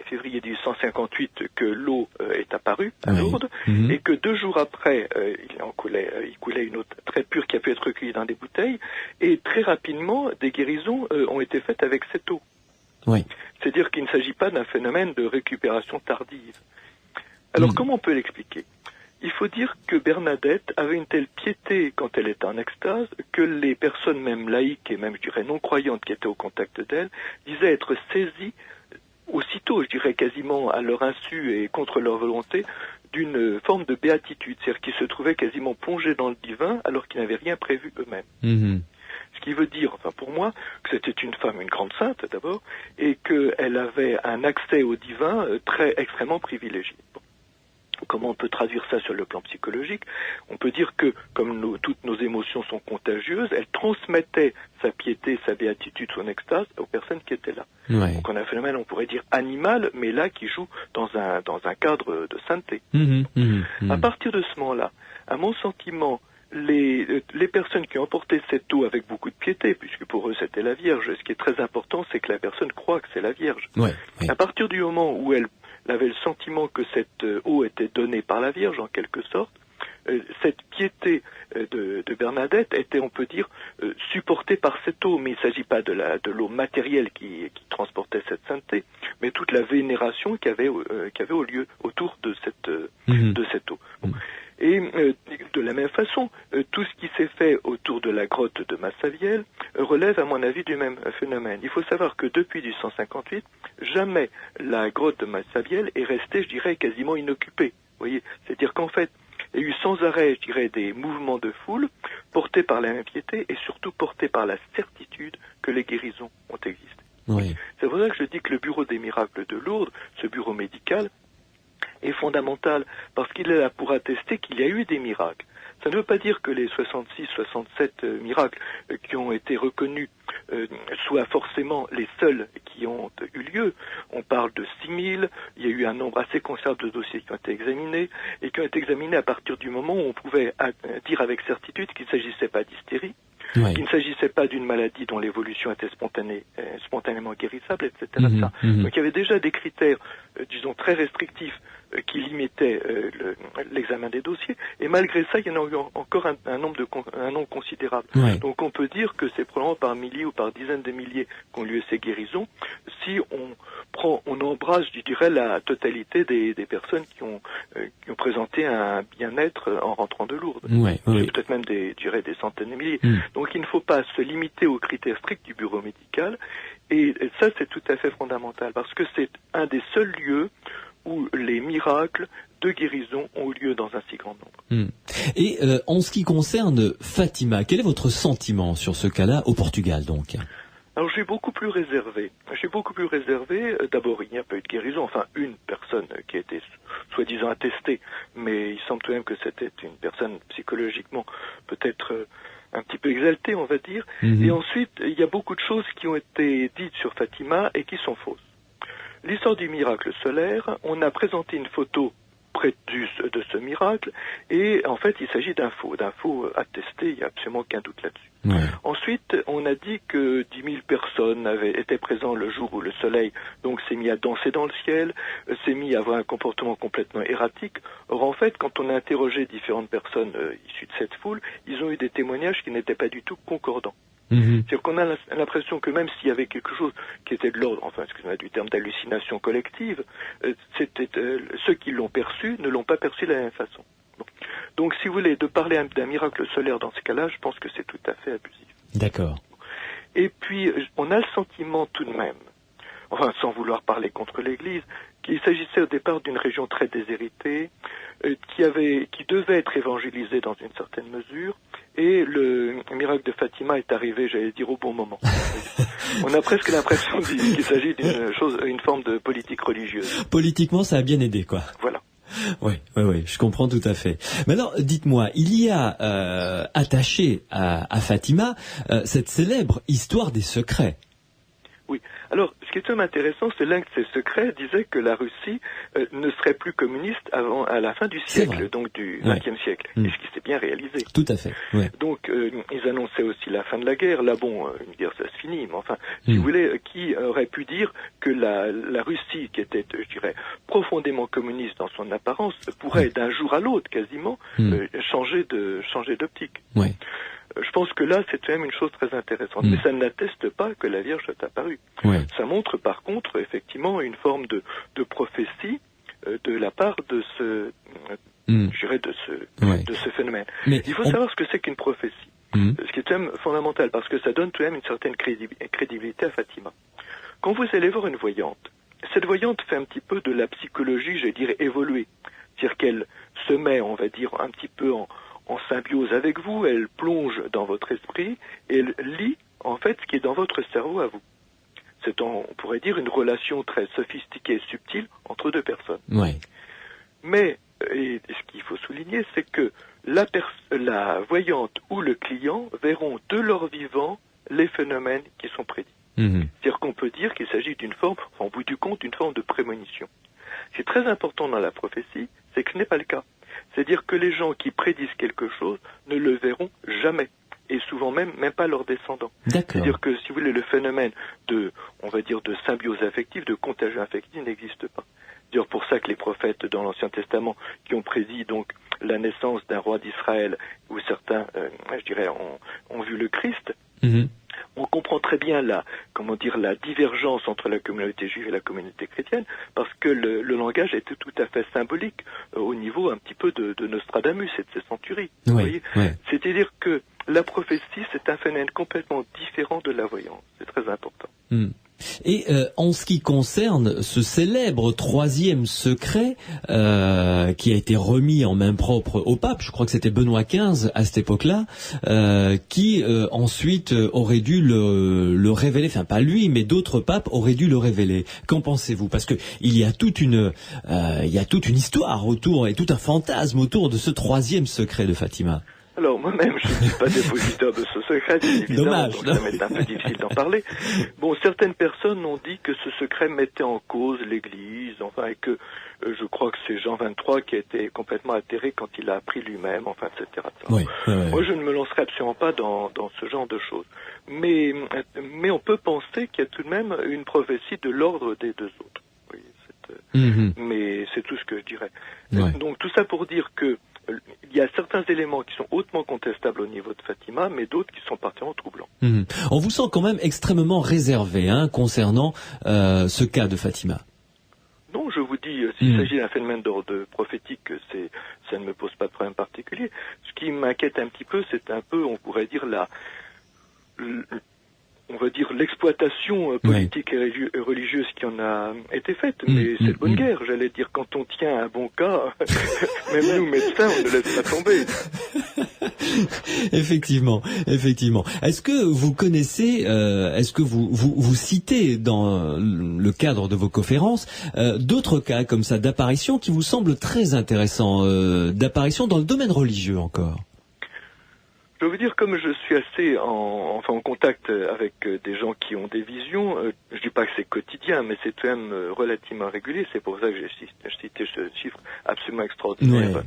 février 1858 que l'eau est apparue à Lourdes, et que 2 jours après, il coulait une eau très pure qui a pu être recueillie dans des bouteilles, et très rapidement, des guérisons ont été faites avec cette eau. C'est-à-dire qu'il ne s'agit pas d'un phénomène de récupération tardive. Alors, comment on peut l'expliquer ? Il faut dire que Bernadette avait une telle piété quand elle était en extase que les personnes même laïques et même, je dirais, non-croyantes qui étaient au contact d'elle disaient être saisies aussitôt, je dirais quasiment à leur insu et contre leur volonté, d'une forme de béatitude, c'est-à-dire qu'ils se trouvaient quasiment plongés dans le divin alors qu'ils n'avaient rien prévu eux-mêmes. Mmh. Ce qui veut dire, enfin pour moi, que c'était une femme, une grande sainte d'abord, et qu'elle avait un accès au divin extrêmement privilégié. Bon. Comment on peut traduire ça sur le plan psychologique? On peut dire que, comme toutes nos émotions sont contagieuses, elle transmettait sa piété, sa béatitude, son extase aux personnes qui étaient là. Ouais. Donc on a un phénomène, on pourrait dire animal, mais là qui joue dans un cadre de sainteté. À partir de ce moment-là, à mon sentiment, les personnes qui ont emporté cette eau avec beaucoup de piété, puisque pour eux c'était la Vierge, ce qui est très important, c'est que la personne croit que c'est la Vierge. Ouais. À partir du moment où elle avait le sentiment que cette eau était donnée par la Vierge, en quelque sorte, cette piété de Bernadette était, on peut dire, supportée par cette eau, mais il ne s'agit pas de l'eau matérielle qui transportait cette sainteté, mais toute la vénération qu'il y avait au lieu autour de cette eau. Bon. Et de la même façon, tout ce qui s'est fait autour de la grotte de Massavielle relève, à mon avis, du même phénomène. Il faut savoir que depuis 1858, jamais la grotte de Massavielle est restée, je dirais, quasiment inoccupée. Vous voyez, c'est-à-dire qu'en fait, il y a eu sans arrêt, je dirais, des mouvements de foule portés par la même piété et surtout portés par la certitude que les guérisons ont existé. Oui. C'est pour ça que je dis que le bureau des miracles de Lourdes, ce bureau médical, est fondamental parce qu'il est là pour attester qu'il y a eu des miracles. Ça ne veut pas dire que les 66-67 miracles qui ont été reconnus soient forcément les seuls qui ont eu lieu. On parle de 6000, il y a eu un nombre assez considérable de dossiers qui ont été examinés et qui ont été examinés à partir du moment où on pouvait dire avec certitude qu'il ne s'agissait pas d'hystérie, Ouais. qu'il ne s'agissait pas d'une maladie dont l'évolution était spontanément guérissable, etc. Donc il y avait déjà des critères, disons, très restrictifs qui limitaient l'examen des dossiers, et malgré ça, il y en a eu encore un nombre considérable. Ouais. Donc on peut dire que c'est probablement par milliers ou par dizaines de milliers qu'ont lieu ces guérisons, si on embrasse, je dirais, la totalité des personnes qui ont présenté un bien-être en rentrant de Lourdes. Ouais, ouais. Peut-être même des centaines de milliers. Donc il ne faut pas se limiter aux critères stricts du bureau médical, et ça c'est tout à fait fondamental, parce que c'est un des seuls lieux où les miracles de guérison ont eu lieu dans un si grand nombre. Et en ce qui concerne Fatima, quel est votre sentiment sur ce cas-là au Portugal donc? Alors, je suis beaucoup plus réservé. D'abord, il n'y a pas eu de guérison. Enfin, une personne qui a été soi-disant attestée, mais il semble tout de même que c'était une personne psychologiquement peut-être un petit peu exaltée, on va dire. Et ensuite, il y a beaucoup de choses qui ont été dites sur Fatima et qui sont fausses. L'histoire du miracle solaire, on a présenté une photo près de ce miracle, et en fait, il s'agit d'un faux attesté, il n'y a absolument aucun doute là-dessus. Ouais. Ensuite, on a dit que 10 000 personnes étaient présentes le jour où le soleil donc s'est mis à danser dans le ciel, s'est mis à avoir un comportement complètement erratique. Or, en fait, quand on a interrogé différentes personnes issues de cette foule, ils ont eu des témoignages qui n'étaient pas du tout concordants. C'est-à-dire qu'on a l'impression que même s'il y avait quelque chose qui était de l'ordre, enfin, excusez-moi du terme d'hallucination collective, ceux qui l'ont perçu ne l'ont pas perçu de la même façon. Bon. Donc, si vous voulez, de parler d'un miracle solaire dans ce cas-là, je pense que c'est tout à fait abusif. D'accord. Et puis, on a le sentiment tout de même, enfin, sans vouloir parler contre l'Église, qu'il s'agissait au départ d'une région très déshéritée, qui devait être évangélisée dans une certaine mesure, et le miracle de Fatima est arrivé, j'allais dire, au bon moment. On a presque l'impression qu'il s'agit une forme de politique religieuse. Politiquement, ça a bien aidé, quoi. Voilà. Oui, je comprends tout à fait. Mais alors, dites-moi, il y a attaché à Fatima cette célèbre histoire des secrets. Oui. Alors, ce qui est même intéressant, c'est l'un de ces secrets disait que la Russie ne serait plus communiste à la fin du siècle, donc du XXe siècle, et ce qui s'est bien réalisé. Tout à fait. Ouais. Donc, ils annonçaient aussi la fin de la guerre. Là, bon, une guerre, ça se finit, mais enfin, si vous voulez, qui aurait pu dire que la Russie, qui était, je dirais, profondément communiste dans son apparence, pourrait d'un jour à l'autre, quasiment, changer d'optique. Ouais. Je pense que là, c'est quand même une chose très intéressante. Mais ça n'atteste pas que la Vierge soit apparue. Ouais. Ça montre, par contre, effectivement, une forme de prophétie de la part de je dirais, de ce phénomène. Mais il faut savoir ce que c'est qu'une prophétie. Ce qui est quand même fondamental, parce que ça donne tout de même une certaine crédibilité à Fatima. Quand vous allez voir une voyante, cette voyante fait un petit peu de la psychologie, je dirais, évoluée. C'est-à-dire qu'elle se met, on va dire, un petit peu en symbiose avec vous, elle plonge dans votre esprit, et elle lit, en fait, ce qui est dans votre cerveau à vous. C'est, on pourrait dire, une relation très sophistiquée et subtile entre deux personnes. Ouais. Mais, et ce qu'il faut souligner, c'est que la voyante ou le client verront de leur vivant les phénomènes qui sont prédits. C'est-à-dire qu'on peut dire qu'il s'agit d'une forme, en bout du compte, d'une forme de prémonition. Ce qui est très important dans la prophétie, c'est que ce n'est pas le cas. C'est-à-dire que les gens qui prédisent quelque chose ne le verront jamais. Et souvent même pas leurs descendants. C'est-à-dire que, si vous voulez, le phénomène de symbiose affective, de contagion affective n'existe pas. C'est d'ailleurs pour ça que les prophètes dans l'Ancien Testament qui ont prédit donc la naissance d'un roi d'Israël, où certains, ont vu le Christ, on comprend très bien la divergence entre la communauté juive et la communauté chrétienne, parce que le langage était tout à fait symbolique au niveau un petit peu de Nostradamus et de ses centuries. Vous voyez, c'est-à-dire que la prophétie, c'est un phénomène complètement différent de la voyance. C'est très important. Et en ce qui concerne ce célèbre troisième secret qui a été remis en main propre au pape, je crois que c'était Benoît XV à cette époque-là, qui ensuite aurait dû le révéler, enfin pas lui, mais d'autres papes auraient dû le révéler. Qu'en pensez-vous? Parce que il y a toute une histoire autour et tout un fantasme autour de ce troisième secret de Fatima. Alors, moi-même, je ne suis pas dépositaire de ce secret, évidemment, dommage, donc ça m'est un peu difficile d'en parler. Bon, certaines personnes ont dit que ce secret mettait en cause l'Église, enfin, et que je crois que c'est Jean XXIII qui a été complètement atterré quand il a appris lui-même, enfin, etc. Oui. Moi, je ne me lancerai absolument pas dans ce genre de choses. Mais on peut penser qu'il y a tout de même une prophétie de l'ordre des deux autres. Oui, mais c'est tout ce que je dirais. Donc, tout ça pour dire que il y a certains éléments qui sont hautement contestables au niveau de Fatima, mais d'autres qui sont particulièrement troublants. On vous sent quand même extrêmement réservé concernant ce cas de Fatima. Non, je vous dis, s'il s'agit d'un phénomène d'ordre prophétique, ça ne me pose pas de problème particulier. Ce qui m'inquiète un petit peu, c'est un peu, on pourrait dire, l'exploitation politique et religieuse qui en a été faite, mais c'est de bonne guerre, j'allais dire. Quand on tient un bon cas, même nous, médecins, on ne laisse pas tomber. Effectivement. Est-ce que vous connaissez, est-ce que vous citez dans le cadre de vos conférences d'autres cas comme ça d'apparitions qui vous semblent très intéressants, d'apparitions dans le domaine religieux encore? Je veux dire, comme je suis assez en contact avec des gens qui ont des visions, je dis pas que c'est quotidien, mais c'est quand même relativement régulier. C'est pour ça que j'ai cité ce chiffre absolument extraordinaire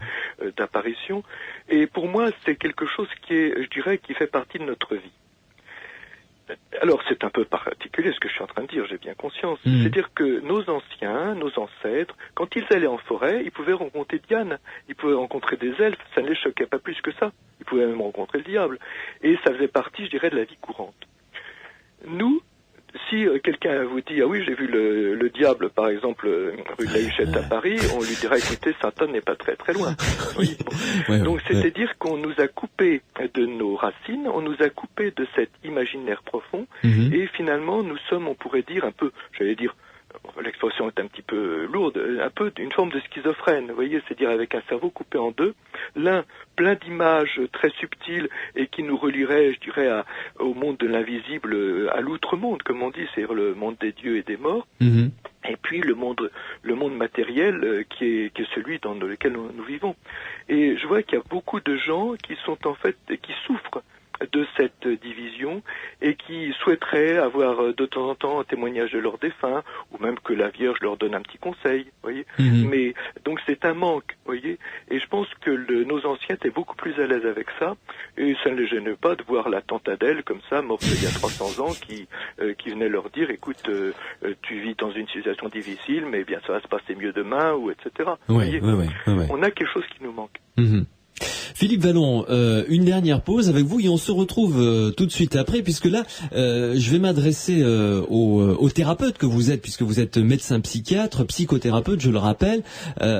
d'apparition. Et pour moi, c'est quelque chose qui est, je dirais, qui fait partie de notre vie. Alors, c'est un peu particulier ce que je suis en train de dire, j'ai bien conscience. C'est-à-dire que nos anciens, nos ancêtres, quand ils allaient en forêt, ils pouvaient rencontrer Diane, ils pouvaient rencontrer des elfes, ça ne les choquait pas plus que ça. Ils pouvaient même rencontrer le diable. Et ça faisait partie, je dirais, de la vie courante. Nous, si quelqu'un vous dit « Ah oui, j'ai vu le diable, par exemple, rue de la Huchette à Paris », on lui dira « Écoutez, Satan n'est pas très très loin. » Donc c'est-à-dire qu'on nous a coupé de nos racines, on nous a coupé de cet imaginaire profond, et finalement nous sommes, on pourrait dire, un peu, j'allais dire, l'expression est un petit peu lourde, un peu une forme de schizophrène, vous voyez, c'est-à-dire avec un cerveau coupé en deux, l'un plein d'images très subtiles et qui nous relierait, je dirais, au monde de l'invisible, à l'outre-monde, comme on dit, c'est-à-dire le monde des dieux et des morts, et puis le monde matériel qui est celui dans lequel nous vivons. Et je vois qu'il y a beaucoup de gens qui sont en fait, qui souffrent de cette division et qui souhaiteraient avoir de temps en temps un témoignage de leurs défunts ou même que la Vierge leur donne un petit conseil, voyez. Mais donc c'est un manque, voyez. Et je pense que nos anciens étaient beaucoup plus à l'aise avec ça et ça ne les gêne pas de voir la tante Adèle comme ça, morte il y a 300 ans, qui venait leur dire écoute, tu vis dans une situation difficile, mais bien ça va se passer mieux demain ou etc. Ouais. On a quelque chose qui nous manque. Philippe Vallon, une dernière pause avec vous et on se retrouve tout de suite après, puisque là, je vais m'adresser au thérapeute que vous êtes, puisque vous êtes médecin psychiatre, psychothérapeute, je le rappelle,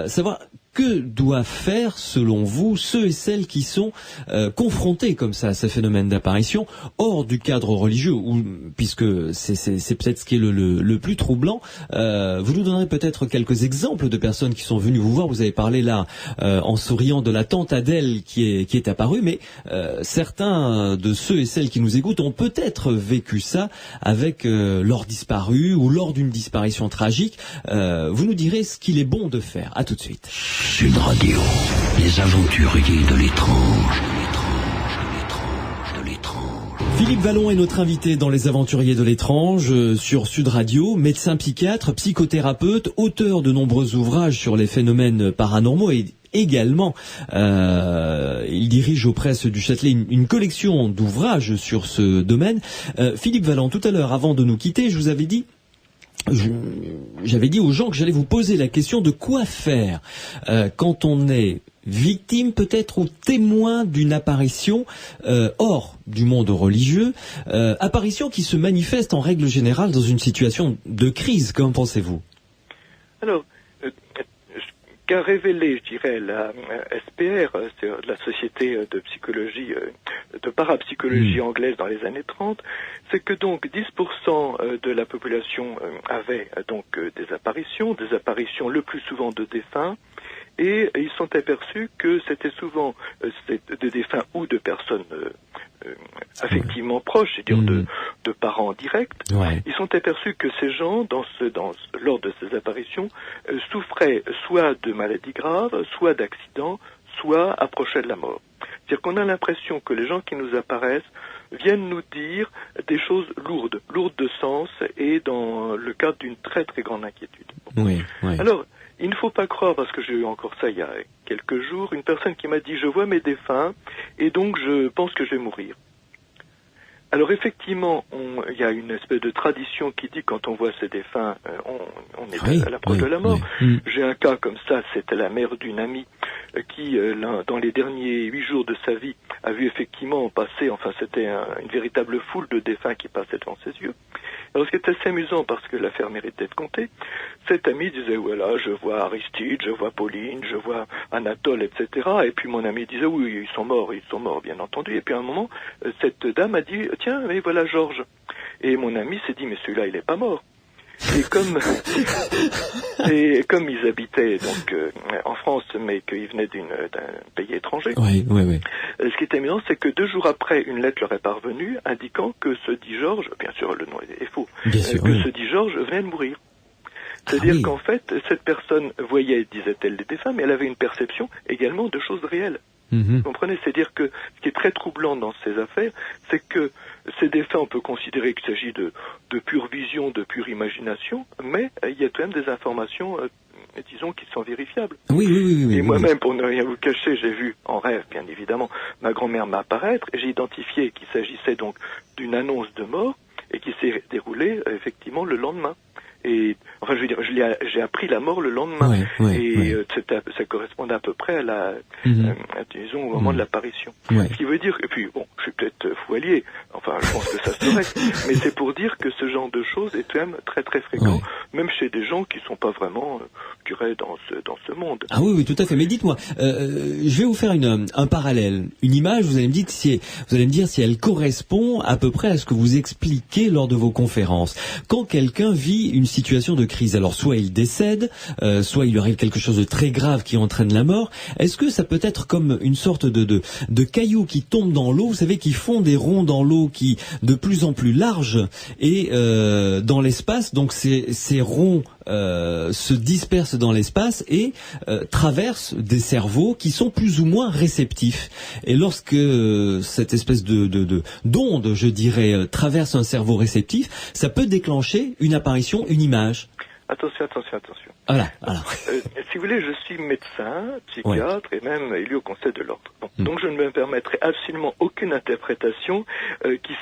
savoir que doivent faire, selon vous, ceux et celles qui sont confrontés comme ça à ces phénomènes d'apparition, hors du cadre religieux, puisque c'est peut-être ce qui est le plus troublant. Vous nous donnerez peut-être quelques exemples de personnes qui sont venues vous voir. Vous avez parlé là, en souriant, de la tante Adèle qui est apparue, mais certains de ceux et celles qui nous écoutent ont peut-être vécu ça avec leur disparu ou lors d'une disparition tragique. Vous nous direz ce qu'il est bon de faire. À tout de suite. Sud Radio, les aventuriers de l'étrange. Philippe Vallon est notre invité dans Les Aventuriers de l'étrange sur Sud Radio, médecin psychiatre, psychothérapeute, auteur de nombreux ouvrages sur les phénomènes paranormaux et également, il dirige aux presses du Châtelet une collection d'ouvrages sur ce domaine. Philippe Vallon, tout à l'heure, avant de nous quitter, je vous avais dit, j'avais dit aux gens que j'allais vous poser la question de quoi faire quand on est victime peut-être ou témoin d'une apparition hors du monde religieux, apparition qui se manifeste en règle générale dans une situation de crise. Qu'en pensez-vous? Alors, qu'a révélé, je dirais, la SPR, c'est la Société de psychologie, de parapsychologie anglaise dans les années 30, c'est que donc 10% de la population avait donc des apparitions le plus souvent de défunts, et ils sont aperçus que c'était souvent de défunts ou de personnes affectivement proches, c'est-à-dire de parents directs. Ouais. Ils sont aperçus que ces gens, lors de ces apparitions, souffraient soit de maladies graves, soit d'accidents, soit approchaient de la mort. C'est-à-dire qu'on a l'impression que les gens qui nous apparaissent viennent nous dire des choses lourdes de sens et dans le cadre d'une très très grande inquiétude. Oui, oui. Alors, il ne faut pas croire, parce que j'ai eu encore ça il y a quelques jours, une personne qui m'a dit « je vois mes défunts et donc je pense que je vais mourir ». Alors effectivement, il y a une espèce de tradition qui dit quand on voit ses défunts, on est à l'approche de la mort. J'ai un cas comme ça, c'était la mère d'une amie qui, dans les derniers 8 jours de sa vie, a vu effectivement passer, enfin c'était une véritable foule de défunts qui passaient devant ses yeux. Alors ce qui est assez amusant, parce que l'affaire mérite d'être contée, cette amie disait, voilà, je vois Aristide, je vois Pauline, je vois Anatole, etc. Et puis mon ami disait, oui, ils sont morts, bien entendu. Et puis à un moment, cette dame a dit, tiens, mais voilà Georges. Et mon ami s'est dit, mais celui-là, il n'est pas mort. Et comme ils habitaient donc en France, mais qu'ils venaient d'un pays étranger, ce qui est amusant, c'est que 2 jours après, une lettre leur est parvenue indiquant que ce dit Georges, bien sûr le nom est faux, ce dit Georges venait de mourir. C'est-à-dire qu'en fait, cette personne voyait, disait-elle, les défunts, mais elle avait une perception également de choses réelles. Vous comprenez? C'est-à-dire que ce qui est très troublant dans ces affaires, c'est que ces défunts, on peut considérer qu'il s'agit de pure vision, de pure imagination, mais il y a tout de même des informations, disons, qui sont vérifiables. Oui. Et moi-même, pour ne rien vous cacher, j'ai vu en rêve, bien évidemment, ma grand-mère m'apparaître, et j'ai identifié qu'il s'agissait donc d'une annonce de mort, et qui s'est déroulée effectivement le lendemain. Et enfin, je veux dire, j'ai appris la mort le lendemain, ça correspondait à peu près à disons, au moment de l'apparition. Ce qui veut dire, et puis bon, je suis peut-être foualier, enfin, je pense que ça serait, mais c'est pour dire que ce genre de choses est quand même très très fréquent, même chez des gens qui sont pas vraiment, je dirais, dans ce monde. Ah oui, tout à fait. Mais dites-moi, je vais vous faire un parallèle, une image. Vous allez me dire si elle correspond à peu près à ce que vous expliquez lors de vos conférences. Quand quelqu'un vit une situation de crise, alors soit il décède, soit il lui arrive quelque chose de très grave qui entraîne la mort. Est-ce que ça peut être comme une sorte de cailloux qui tombent dans l'eau, vous savez, qui font des ronds dans l'eau qui de plus en plus larges et dans l'espace, donc ces ronds se dispersent dans l'espace et traversent des cerveaux qui sont plus ou moins réceptifs. Et lorsque cette espèce d'onde, je dirais, traverse un cerveau réceptif, ça peut déclencher une apparition, une image. Attention. Voilà. Si vous voulez, je suis médecin, psychiatre et même élu au Conseil de l'Ordre. Donc je ne me permettrai absolument aucune interprétation qui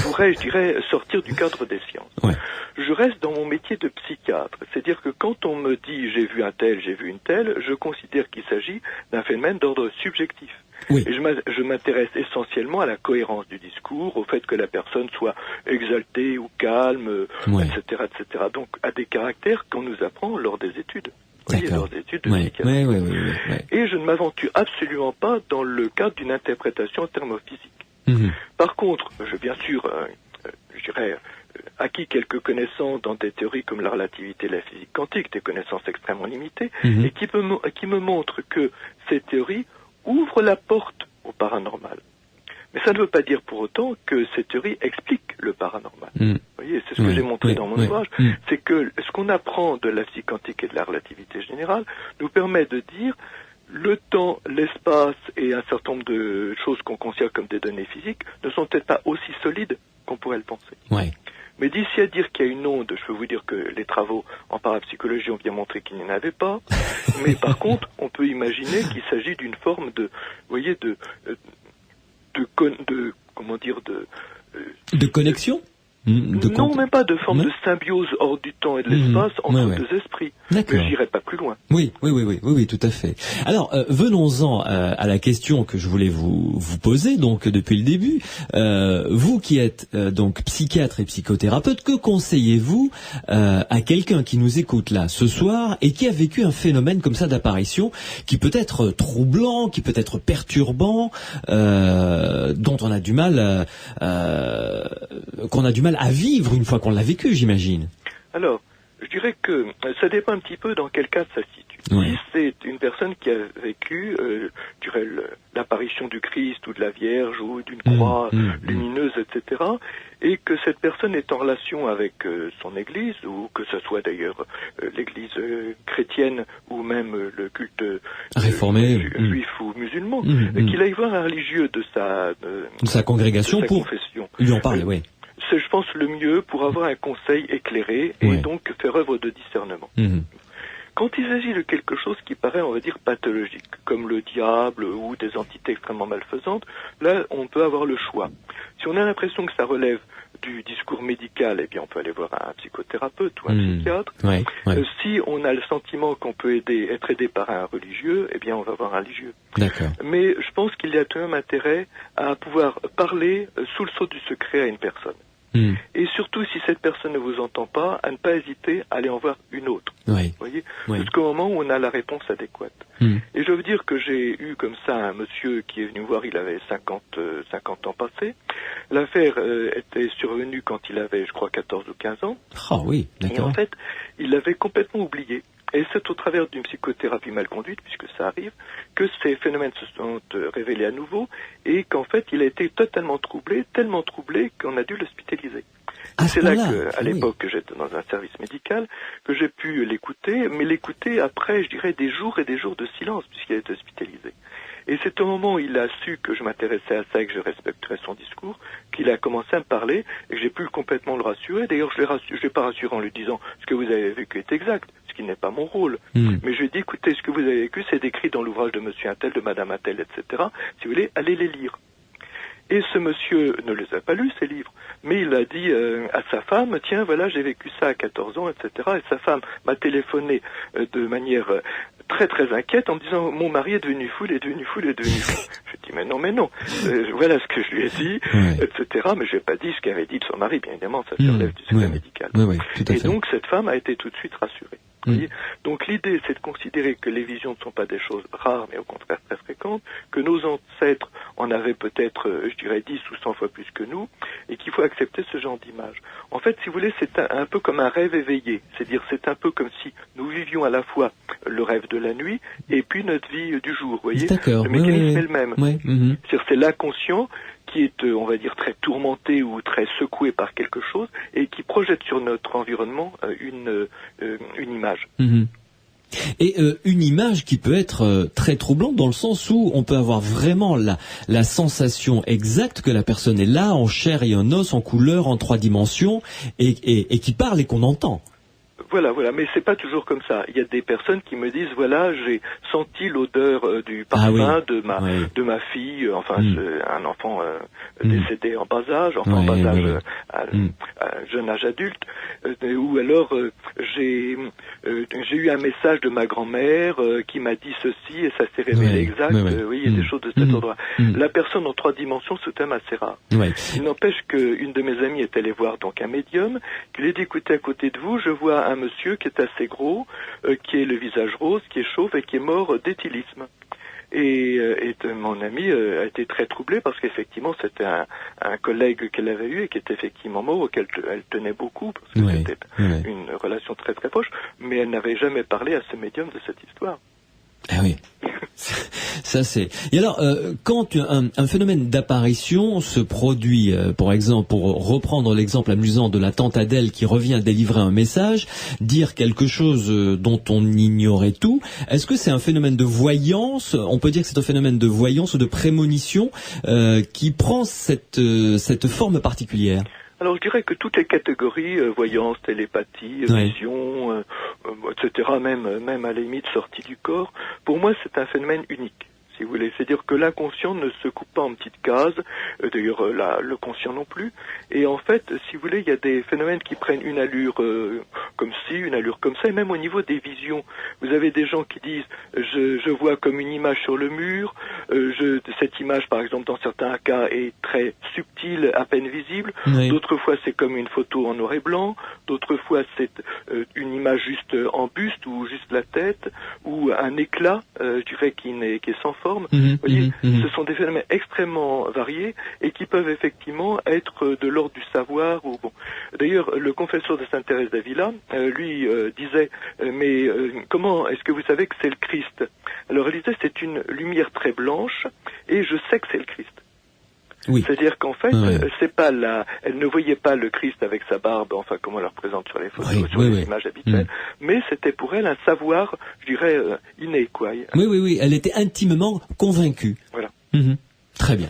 pourrait, je dirais, sortir du cadre des sciences. Je reste dans mon métier de psychiatre. C'est-à-dire que quand on me dit j'ai vu un tel, j'ai vu une telle, je considère qu'il s'agit d'un phénomène d'ordre subjectif. Et je m'intéresse essentiellement à la cohérence du discours, au fait que la personne soit exaltée ou calme, etc. Donc à des caractères qu'on nous apprend lors des études. voyez, leurs études de psychiatrie. Ouais. Et je ne m'aventure absolument pas dans le cadre d'une interprétation thermophysique. Par contre, j'ai bien sûr, acquis quelques connaissances dans des théories comme la relativité et la physique quantique, des connaissances extrêmement limitées, et qui me montrent que ces théories ouvrent la porte au paranormal. Mais ça ne veut pas dire pour autant que ces théories expliquent le paranormal. Vous voyez, c'est ce que j'ai montré dans mon ouvrage, c'est que ce qu'on apprend de la physique quantique et de la relativité générale nous permet de dire le temps, l'espace et un certain nombre de choses qu'on considère comme des données physiques ne sont peut-être pas aussi solides qu'on pourrait le penser. Mais d'ici à dire qu'il y a une onde, je peux vous dire que les travaux en parapsychologie ont bien montré qu'il n'y en avait pas. Mais par contre, on peut imaginer qu'il s'agit d'une forme de, vous voyez, de connexion. Non, même pas de forme de symbiose hors du temps et de l'espace entre deux esprits. Mais j'irai pas plus loin. Oui, tout à fait. Alors, venons-en à la question que je voulais vous poser, donc, depuis le début. Vous qui êtes, donc, psychiatre et psychothérapeute, que conseillez-vous à quelqu'un qui nous écoute là, ce soir, et qui a vécu un phénomène comme ça d'apparition, qui peut être troublant, qui peut être perturbant, dont on a du mal, qu'on a du mal à vivre une fois qu'on l'a vécu, j'imagine. Alors, je dirais que ça dépend un petit peu dans quel cas ça se situe. Si c'est une personne qui a vécu, je dirais, l'apparition du Christ ou de la Vierge ou d'une croix lumineuse, etc., et que cette personne est en relation avec son église, ou que ce soit d'ailleurs l'église chrétienne ou même le culte réformé, juif ou musulman, qu'il aille voir un religieux de sa congrégation pour confession. Lui en parler, C'est, je pense, le mieux pour avoir un conseil éclairé et donc faire œuvre de discernement. Quand il s'agit de quelque chose qui paraît, on va dire, pathologique, comme le diable ou des entités extrêmement malfaisantes, là, on peut avoir le choix. Si on a l'impression que ça relève du discours médical, eh bien, on peut aller voir un psychothérapeute ou un psychiatre. Si on a le sentiment qu'on peut être aidé par un religieux, eh bien, on va voir un religieux. Mais je pense qu'il y a tout de même intérêt à pouvoir parler sous le sceau du secret à une personne. Et surtout, si cette personne ne vous entend pas, à ne pas hésiter à aller en voir une autre. Voyez, jusqu'au moment où on a la réponse adéquate. Et je veux dire que j'ai eu comme ça un monsieur qui est venu me voir, il avait 50 ans passés. L'affaire était survenue quand il avait, je crois, 14 ou 15 ans. Et en fait, il l'avait complètement oublié. Et c'est au travers d'une psychothérapie mal conduite, puisque ça arrive, que ces phénomènes se sont révélés à nouveau, et qu'en fait, il a été totalement troublé, tellement troublé qu'on a dû l'hospitaliser. C'est là qu'à l'époque, j'étais dans un service médical, que j'ai pu l'écouter, mais l'écouter après, je dirais, des jours et des jours de silence, puisqu'il a été hospitalisé. Et c'est au moment où il a su que je m'intéressais à ça et que je respecterais son discours, qu'il a commencé à me parler, et que j'ai pu complètement le rassurer. D'ailleurs, je l'ai pas rassuré en lui disant « ce que vous avez vécu est exact », ce qui n'est pas mon rôle. Mais je lui ai dit « écoutez, ce que vous avez vécu, c'est décrit dans l'ouvrage de monsieur Untel, de madame Untel, etc. Si vous voulez, allez les lire ». Et ce monsieur ne les a pas lus, ces livres. Mais il a dit à sa femme, tiens, voilà, j'ai vécu ça à 14 ans, etc. Et sa femme m'a téléphoné de manière très très inquiète en me disant, mon mari est devenu fou, il est devenu fou, il est devenu fou. Je dis, mais non. Voilà ce que je lui ai dit, etc. Mais je n'ai pas dit ce qu'avait dit de son mari, bien évidemment, ça se relève du secret médical. Et donc cette femme a été tout de suite rassurée. Donc l'idée, c'est de considérer que les visions ne sont pas des choses rares, mais au contraire très fréquentes, que nos ancêtres en avaient peut-être, je dirais, 10 ou 100 fois plus que nous, et qu'il faut accepter ce genre d'image. En fait, si vous voulez, c'est un peu comme un rêve éveillé, c'est-à-dire c'est un peu comme si nous vivions à la fois le rêve de la nuit et puis notre vie du jour, vous voyez. Le mécanisme est le même. C'est-à-dire c'est l'inconscient qui est, on va dire, très tourmenté ou très secoué par quelque chose et qui projette sur notre environnement une image. Et une image qui peut être très troublante dans le sens où on peut avoir vraiment la sensation exacte que la personne est là, en chair et en os, en couleur, en 3 dimensions, et qui parle et qu'on entend. Voilà, mais c'est pas toujours comme ça. Il y a des personnes qui me disent, voilà, j'ai senti l'odeur du parfum de ma fille, enfin, un enfant décédé en bas âge, enfin en bas âge, jeune âge adulte, ou alors j'ai eu un message de ma grand-mère qui m'a dit ceci et ça s'est révélé exact. Oui, il y a des choses de cet ordre. La personne en 3 dimensions, c'est quand même assez rare. Il n'empêche qu'une de mes amies est allée voir donc un médium, qui lui a dit, écoutez, à côté de vous, je vois un monsieur qui est assez gros, qui est le visage rose, qui est chauve et qui est mort d'éthylisme. Et mon amie a été très troublée parce qu'effectivement c'était un collègue qu'elle avait eu et qui était effectivement mort, auquel elle tenait beaucoup parce que c'était une relation très très proche, mais elle n'avait jamais parlé à ce médium de cette histoire. Ah oui. Ça c'est. Et alors, quand un phénomène d'apparition se produit, pour exemple, pour reprendre l'exemple amusant de la tante Adèle qui revient délivrer un message, dire quelque chose dont on ignorait tout, est-ce que c'est un phénomène de voyance? On peut dire que c'est un phénomène de voyance ou de prémonition qui prend cette forme particulière? Alors je dirais que toutes les catégories, voyance, télépathie, vision, etc., même à la limite sortie du corps, pour moi c'est un phénomène unique, si vous voulez. C'est-à-dire que l'inconscient ne se coupe pas en petites cases, d'ailleurs le conscient non plus, et en fait, si vous voulez, il y a des phénomènes qui prennent une allure comme ci, une allure comme ça, et même au niveau des visions. Vous avez des gens qui disent je vois comme une image sur le mur, cette image par exemple dans certains cas est très subtile, à peine visible, d'autres fois c'est comme une photo en noir et blanc, d'autres fois c'est une image juste en buste ou juste la tête, ou un éclat, je dirais qui est sans forme. Vous voyez, ce sont des phénomènes extrêmement variés et qui peuvent effectivement être de l'ordre du savoir. Ou bon. D'ailleurs, le confesseur de Sainte Thérèse d'Avila, lui disait mais comment est-ce que vous savez que c'est le Christ? Alors elle disait c'est une lumière très blanche et je sais que c'est le Christ. Oui. C'est-à-dire qu'en fait, c'est pas elle ne voyait pas le Christ avec sa barbe, enfin comme on le représente sur les photos, sur les images habituelles, mais c'était pour elle un savoir, je dirais, inné, quoi. Oui, elle était intimement convaincue. Voilà. Très bien.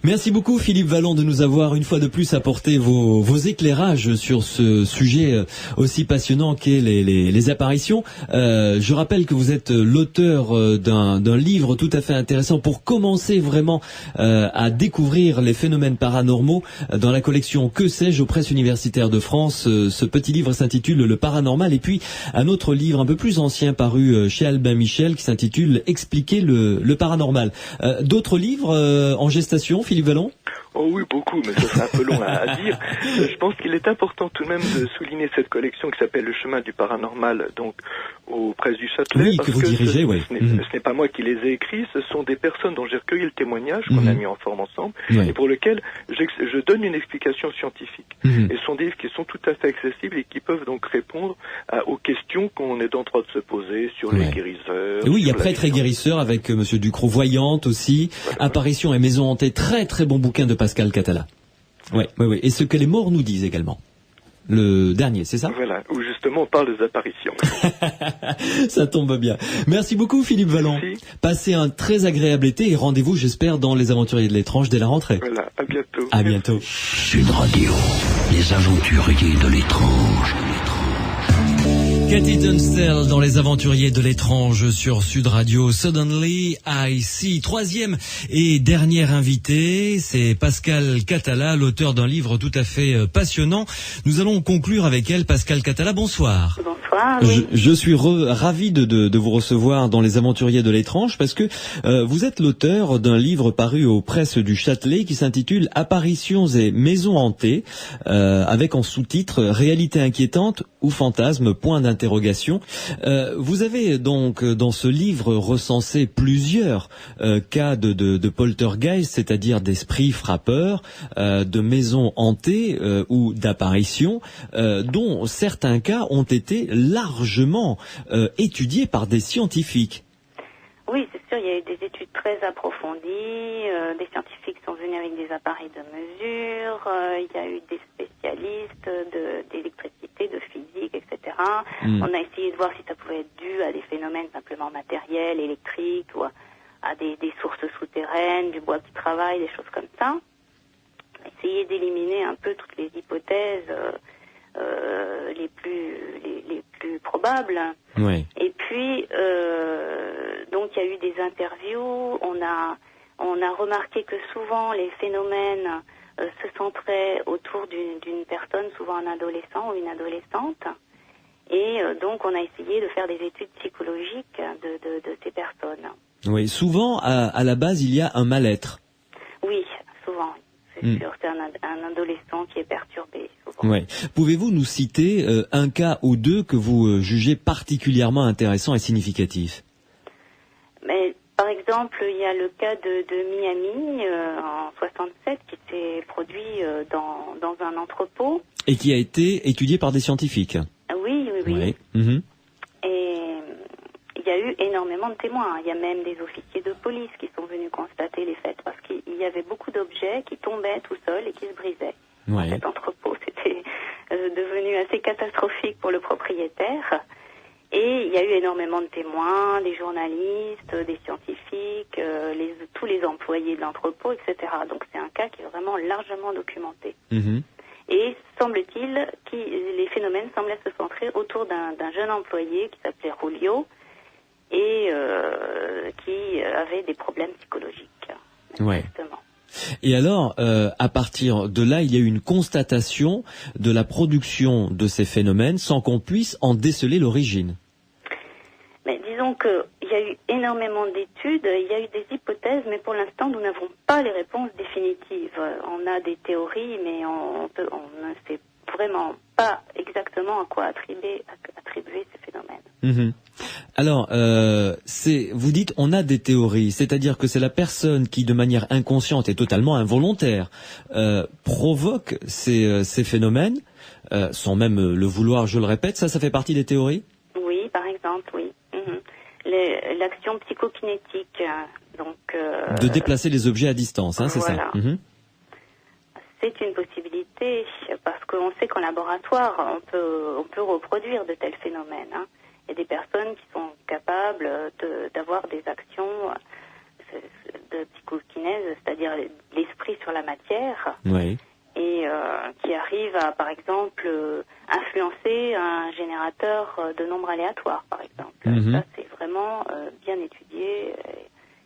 Merci beaucoup Philippe Vallon de nous avoir une fois de plus apporté vos éclairages sur ce sujet aussi passionnant qu'est les apparitions. Je rappelle que vous êtes l'auteur d'un livre tout à fait intéressant pour commencer vraiment à découvrir les phénomènes paranormaux dans la collection Que sais-je aux presses universitaires de France. Ce petit livre s'intitule Le Paranormal, et puis un autre livre un peu plus ancien paru chez Albin Michel qui s'intitule Expliquer le paranormal. D'autres livres en gestation, Philippe Vallon? Oh oui, beaucoup, mais ça serait un peu long à dire. Je pense qu'il est important tout de même de souligner cette collection qui s'appelle Le Chemin du Paranormal, donc aux presses du Châtelet. Oui, que vous dirigez, oui. Ce n'est pas moi qui les ai écrits, ce sont des personnes dont j'ai recueilli le témoignage, qu'on a mis en forme ensemble, et pour lesquels je donne une explication scientifique. Et ce sont des livres qui sont tout à fait accessibles et qui peuvent donc répondre aux questions qu'on est en droit de se poser sur les guérisseurs. Oui, il y a Prêtre et guérisseur avec Monsieur Ducrot, Voyante aussi, Apparition et Maison hantée, très très bon bouquin de Pascal Catala. Oui. Et ce que les morts nous disent également. Le dernier, c'est ça? Voilà, où justement on parle des apparitions. Ça tombe bien. Merci beaucoup Philippe Vallon. Merci. Passez un très agréable été et rendez-vous, j'espère, dans Les Aventuriers de l'étrange dès la rentrée. Voilà, à bientôt. À bientôt. Sud Radio, les aventuriers de l'étrange. Cathy Tunstall dans Les Aventuriers de l'étrange sur Sud Radio. Suddenly I See. Troisième et dernière invitée, c'est Pascal Catala, l'auteur d'un livre tout à fait passionnant. Nous allons conclure avec elle. Pascal Catala, bonsoir. Bonsoir. Oui. Je suis ravi de vous recevoir dans Les Aventuriers de l'étrange parce que vous êtes l'auteur d'un livre paru aux presses du Châtelet qui s'intitule Apparitions et maisons hantées, avec en sous-titre Réalité inquiétante ou fantasme, point d'interrogation. Vous avez donc dans ce livre recensé plusieurs cas de poltergeist, c'est-à-dire d'esprits frappeurs, de maisons hantées ou d'apparitions, dont certains cas ont été largement étudiés par des scientifiques. Oui, c'est sûr, il y a eu des études très approfondies, des scientifiques sont venus avec des appareils de mesure, il y a eu des spécialistes d'électricité, de physique, etc. On a essayé de voir si ça pouvait être dû à des phénomènes simplement matériels, électriques, ou à des sources souterraines, du bois qui travaille, des choses comme ça. On a essayé d'éliminer un peu toutes les hypothèses les plus probables. Oui. Et puis, donc il y a eu des interviews, on a remarqué que souvent les phénomènes se centraient autour d'une personne, souvent un adolescent ou une adolescente, et donc on a essayé de faire des études psychologiques de ces personnes. Oui, souvent à la base il y a un mal-être. Oui, souvent. c'est sûr. C'est un adolescent qui est perturbé, souvent. Ouais. Pouvez-vous nous citer un cas ou deux que vous jugez particulièrement intéressant et significatif? Mais, par exemple, il y a le cas de Miami, en 67, qui s'est produit dans un entrepôt. Et qui a été étudié par des scientifiques. Oui. Ouais. Mm-hmm. Et il y a eu énormément de témoins. Il y a même des officiers de police qui sont venus constater les faits, parce qu'il y avait beaucoup d'objets qui tombaient tout seuls et qui se brisaient. Ouais. Cet entrepôt, c'était devenu assez catastrophique pour le propriétaire. Et il y a eu énormément de témoins, des journalistes, des scientifiques, tous les employés de l'entrepôt, etc. Donc c'est un cas qui est vraiment largement documenté. Mm-hmm. Et semble-t-il que les phénomènes semblaient se centrer autour d'un jeune employé qui s'appelait Julio et qui avait des problèmes psychologiques. Ouais. Justement. Et alors, à partir de là, il y a eu une constatation de la production de ces phénomènes sans qu'on puisse en déceler l'origine. Mais disons qu'il y a eu énormément d'études, il y a eu des hypothèses, mais pour l'instant, nous n'avons pas les réponses définitives. On a des théories, mais on ne sait vraiment pas exactement à quoi attribuer ces phénomènes. Mmh. Alors, vous dites on a des théories, c'est-à-dire que c'est la personne qui, de manière inconsciente et totalement involontaire, provoque ces phénomènes, sans même le vouloir, je le répète, ça fait partie des théories? Oui, par exemple, oui. L'action psychokinétique, donc... de déplacer les objets à distance, hein, c'est voilà. Ça mmh. C'est une possibilité, parce qu'on sait qu'en laboratoire, on peut reproduire de tels phénomènes. Hein. Il y a des personnes qui sont capables d'avoir des actions de psychokinèse, c'est-à-dire l'esprit sur la matière, Oui. Et qui arrivent à, par exemple, influencer un générateur de nombres aléatoires, par exemple. Mm-hmm. Ça, c'est vraiment bien étudié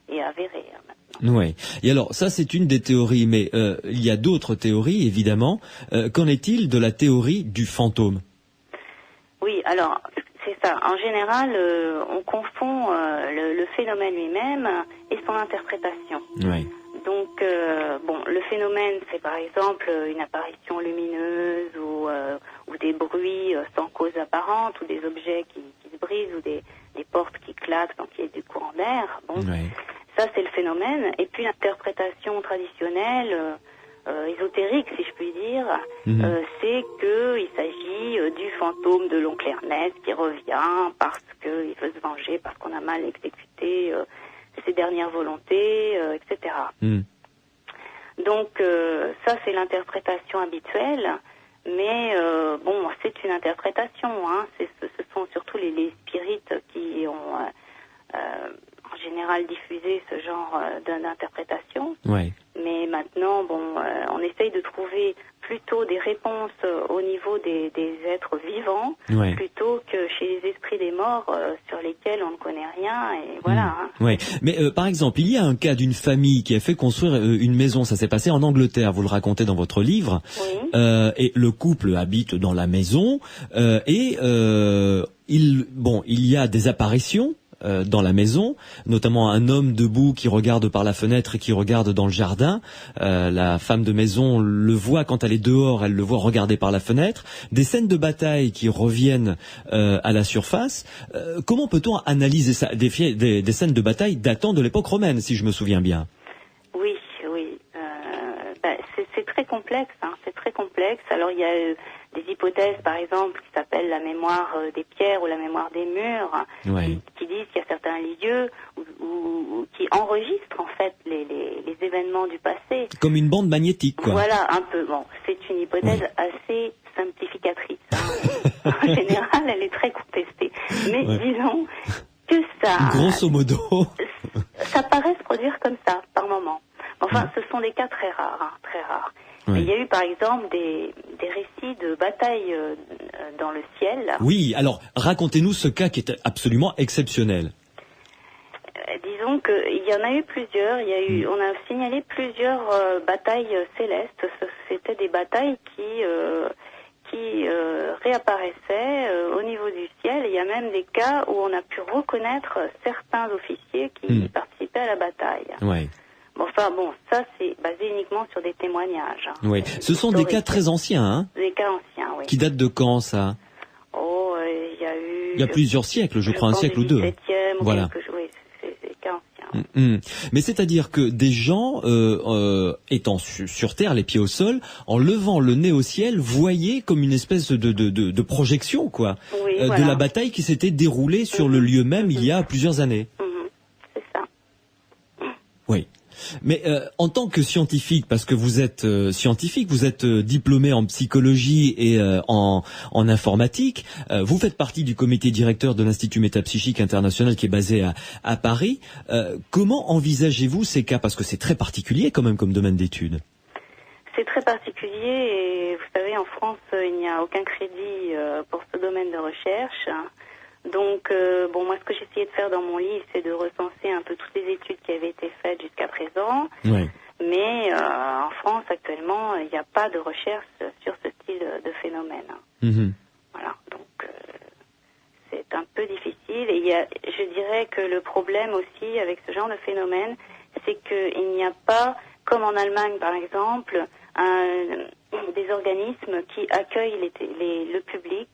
et avéré maintenant. Oui. Et alors, ça, c'est une des théories, mais il y a d'autres théories, évidemment. Qu'en est-il de la théorie du fantôme? Oui, alors, c'est ça. En général, on confond le phénomène lui-même et son interprétation. Oui. Donc, le phénomène, c'est par exemple une apparition lumineuse ou des bruits sans cause apparente, ou des objets qui se brisent, ou des portes qui claquent sans qu'il y ait du courant d'air. Bon, oui. Ça, c'est le phénomène. Et puis, l'interprétation traditionnelle, ésotérique, si je puis dire, c'est qu'il s'agit du fantôme de l'oncle Ernest qui revient parce qu'il veut se venger, parce qu'on a mal exécuté ses dernières volontés, etc. Donc, ça, c'est l'interprétation habituelle, mais c'est une interprétation. Hein. Ce sont surtout les spirites qui ont en général diffusé ce genre d'interprétation. Ouais. Mais maintenant, on essaye de trouver plutôt des réponses au niveau des êtres vivants, plutôt que chez les esprits des morts sur lesquels on ne connaît rien, et voilà. Hein. Oui, mais par exemple, il y a un cas d'une famille qui a fait construire une maison, ça s'est passé en Angleterre, vous le racontez dans votre livre, et le couple habite dans la maison, et il y a des apparitions dans la maison, notamment un homme debout qui regarde par la fenêtre et qui regarde dans le jardin. La femme de maison le voit quand elle est dehors, elle le voit regarder par la fenêtre. Des scènes de bataille qui reviennent à la surface. Comment peut-on analyser ça, des scènes de bataille datant de l'époque romaine, si je me souviens bien? Oui. C'est très complexe. Hein, c'est très complexe. Alors il y a des hypothèses, par exemple, qui s'appellent la mémoire des pierres ou la mémoire des murs, qui disent qu'il y a certains lieux qui enregistrent en fait les événements du passé. Comme une bande magnétique, quoi. Voilà, un peu. Bon, c'est une hypothèse assez simplificatrice. Hein. En général, elle est très contestée. Mais disons que ça... Grosso modo... ça paraît se produire comme ça, par moment. Enfin, ce sont des cas très rares, hein, très rares. Oui. Il y a eu par exemple des récits de batailles dans le ciel. Oui, alors racontez-nous ce cas qui est absolument exceptionnel. Disons qu'il y en a eu plusieurs. On a signalé plusieurs batailles célestes. C'était des batailles qui réapparaissaient au niveau du ciel. Il y a même des cas où on a pu reconnaître certains officiers qui participaient à la bataille. Ouais. Ça c'est basé uniquement sur des témoignages. Oui, ce sont des cas très anciens, hein. Des cas anciens, oui. Qui datent de quand, ça? Il y a plusieurs siècles, je crois, un siècle ou deux. Voilà. C'est des cas anciens. Mais c'est-à-dire que des gens, étant sur Terre, les pieds au sol, en levant le nez au ciel, voyaient comme une espèce de projection, quoi, de la bataille qui s'était déroulée sur le lieu même il y a plusieurs années. C'est ça. Oui. Mais en tant que scientifique, parce que vous êtes scientifique, vous êtes diplômé en psychologie et en informatique, vous faites partie du comité directeur de l'Institut Métapsychique International qui est basé à Paris. Comment envisagez-vous ces cas? Parce que c'est très particulier quand même comme domaine d'étude. C'est très particulier et vous savez, en France, il n'y a aucun crédit pour ce domaine de recherche. Donc, moi, ce que j'essayais de faire dans mon livre, c'est de recenser un peu toutes les études qui avaient été faites jusqu'à présent. Oui. Mais en France, actuellement, il n'y a pas de recherche sur ce style de phénomène. Voilà, donc c'est un peu difficile. Et je dirais que le problème aussi avec ce genre de phénomène, c'est qu'il n'y a pas, comme en Allemagne par exemple, des organismes qui accueillent le public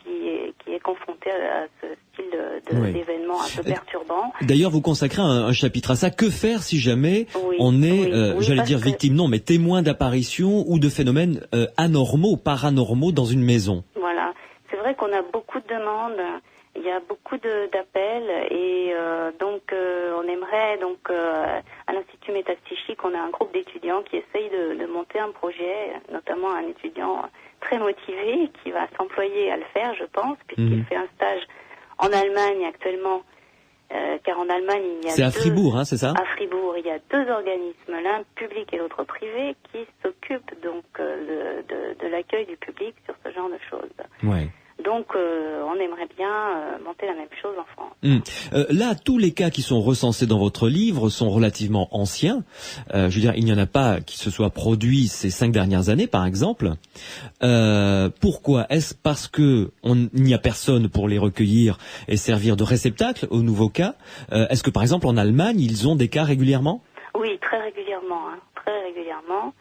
qui est confronté à ce style d'événements un peu perturbants. D'ailleurs, vous consacrez un chapitre à ça. Que faire si jamais on est, j'allais dire victime, non, mais témoin d'apparitions ou de phénomènes anormaux, paranormaux dans une maison? Voilà. C'est vrai qu'on a beaucoup de demandes. Il y a beaucoup d'appels et on aimerait à l'Institut Métapsychique, on a un groupe d'étudiants qui essayent de monter un projet, notamment un étudiant très motivé qui va s'employer à le faire, je pense, puisqu'il fait un stage en Allemagne actuellement, car en Allemagne il y a c'est à Fribourg, hein, c'est ça? À Fribourg, il y a deux organismes, l'un public et l'autre privé, qui s'occupent donc de l'accueil du public sur ce genre de choses. Ouais. Donc, on aimerait bien monter la même chose en France. Là, tous les cas qui sont recensés dans votre livre sont relativement anciens. Je veux dire, il n'y en a pas qui se soient produits ces 5 dernières années, par exemple. Pourquoi? Est-ce parce que il n'y a personne pour les recueillir et servir de réceptacle aux nouveaux cas? Est-ce que, par exemple, en Allemagne, ils ont des cas régulièrement? Oui, très régulièrement. Très régulièrement.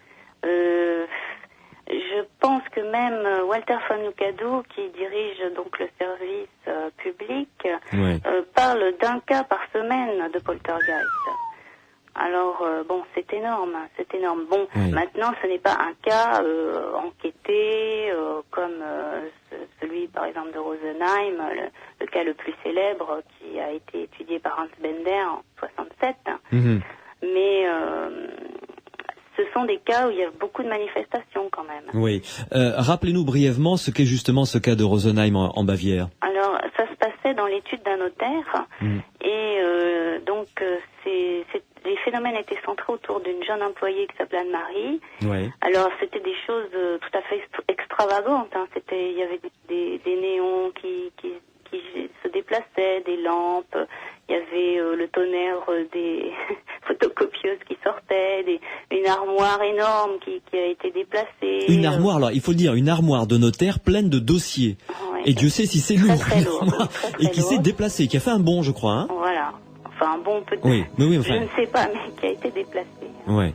Je pense que même Walter von Lukadou, qui dirige donc le service public, parle d'un cas par semaine de poltergeist. Alors, c'est énorme. Bon, maintenant, ce n'est pas un cas enquêté comme celui, par exemple, de Rosenheim, le cas le plus célèbre qui a été étudié par Hans Bender en 67. Mais ce sont des cas où il y a beaucoup de manifestations quand même. Oui. Rappelez-nous brièvement ce qu'est justement ce cas de Rosenheim en Bavière. Alors, ça se passait dans l'étude d'un notaire et les phénomènes étaient centrés autour d'une jeune employée qui s'appelait Anne-Marie. Ouais. Alors, c'était des choses tout à fait extravagantes. Il y avait des néons qui se déplaçaient, des lampes. Il y avait le tonnerre des photocopieuses qui sortaient, une armoire énorme qui a été déplacée. Une armoire, alors il faut le dire, une armoire de notaire pleine de dossiers. Et Dieu sait si c'est lourd. Très lourd. Et qui s'est déplacée, qui a fait un bond, je crois. Hein. Voilà. Enfin, un bond peut-être. Oui, mais je ne sais pas, mais qui a été déplacé. Ouais.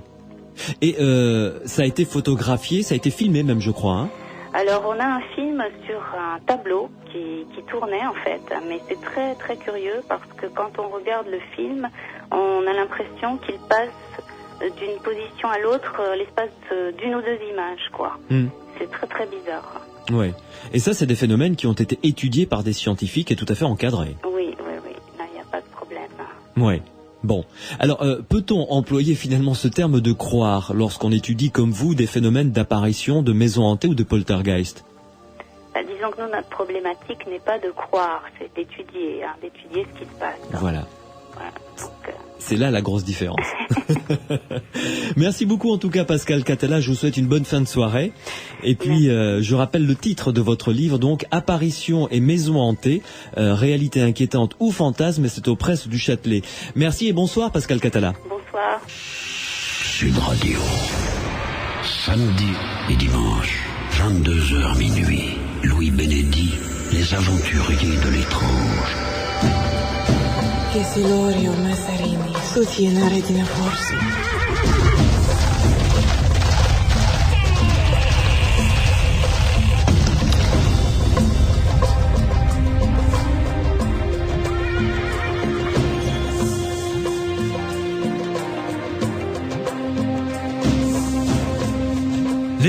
Et ça a été photographié, ça a été filmé même, je crois. Hein. Alors, on a un film sur un tableau qui tournait, en fait, mais c'est très, très curieux parce que quand on regarde le film, on a l'impression qu'il passe d'une position à l'autre l'espace d'une ou deux images, quoi. C'est très, très bizarre. Ouais. Et ça, c'est des phénomènes qui ont été étudiés par des scientifiques et tout à fait encadrés. Oui. Là, il n'y a pas de problème. Ouais. Bon, alors peut-on employer finalement ce terme de croire lorsqu'on étudie comme vous des phénomènes d'apparition, de maisons hantées ou de poltergeist? Disons que nous, notre problématique n'est pas de croire, c'est d'étudier ce qui se passe. Voilà. Donc, c'est là la grosse différence. Merci beaucoup en tout cas Pascal Catala, je vous souhaite une bonne fin de soirée. Et puis je rappelle le titre de votre livre, donc Apparitions et maisons hantées, réalité inquiétante ou fantasme, et c'est aux presses du Châtelet. Merci et bonsoir Pascal Catala. Bonsoir. Sud Radio, samedi et dimanche, 22h minuit, Louis Benedi, les aventuriers de l'étrange. Che Silorio Massarini, soutienare di forza.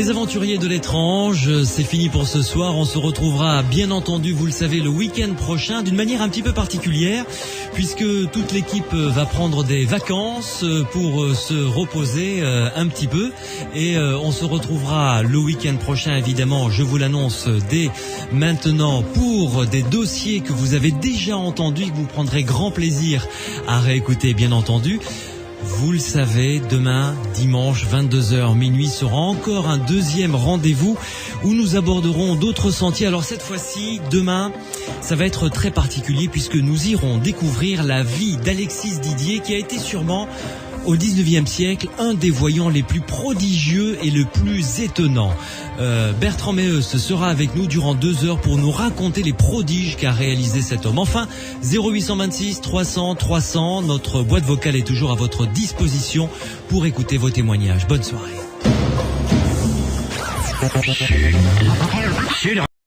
Les aventuriers de l'étrange, c'est fini pour ce soir. On se retrouvera bien entendu, vous le savez, le week-end prochain d'une manière un petit peu particulière puisque toute l'équipe va prendre des vacances pour se reposer un petit peu et on se retrouvera le week-end prochain évidemment, je vous l'annonce dès maintenant pour des dossiers que vous avez déjà entendus et que vous prendrez grand plaisir à réécouter bien entendu. Vous le savez, demain, dimanche, 22h, minuit, sera encore un deuxième rendez-vous où nous aborderons d'autres sentiers. Alors cette fois-ci, demain, ça va être très particulier puisque nous irons découvrir la vie d'Alexis Didier qui a été sûrement, au 19e siècle, un des voyants les plus prodigieux et le plus étonnant. Bertrand Meheus sera avec nous durant 2 heures pour nous raconter les prodiges qu'a réalisé cet homme. Enfin, 0826 300 300, notre boîte vocale est toujours à votre disposition pour écouter vos témoignages. Bonne soirée.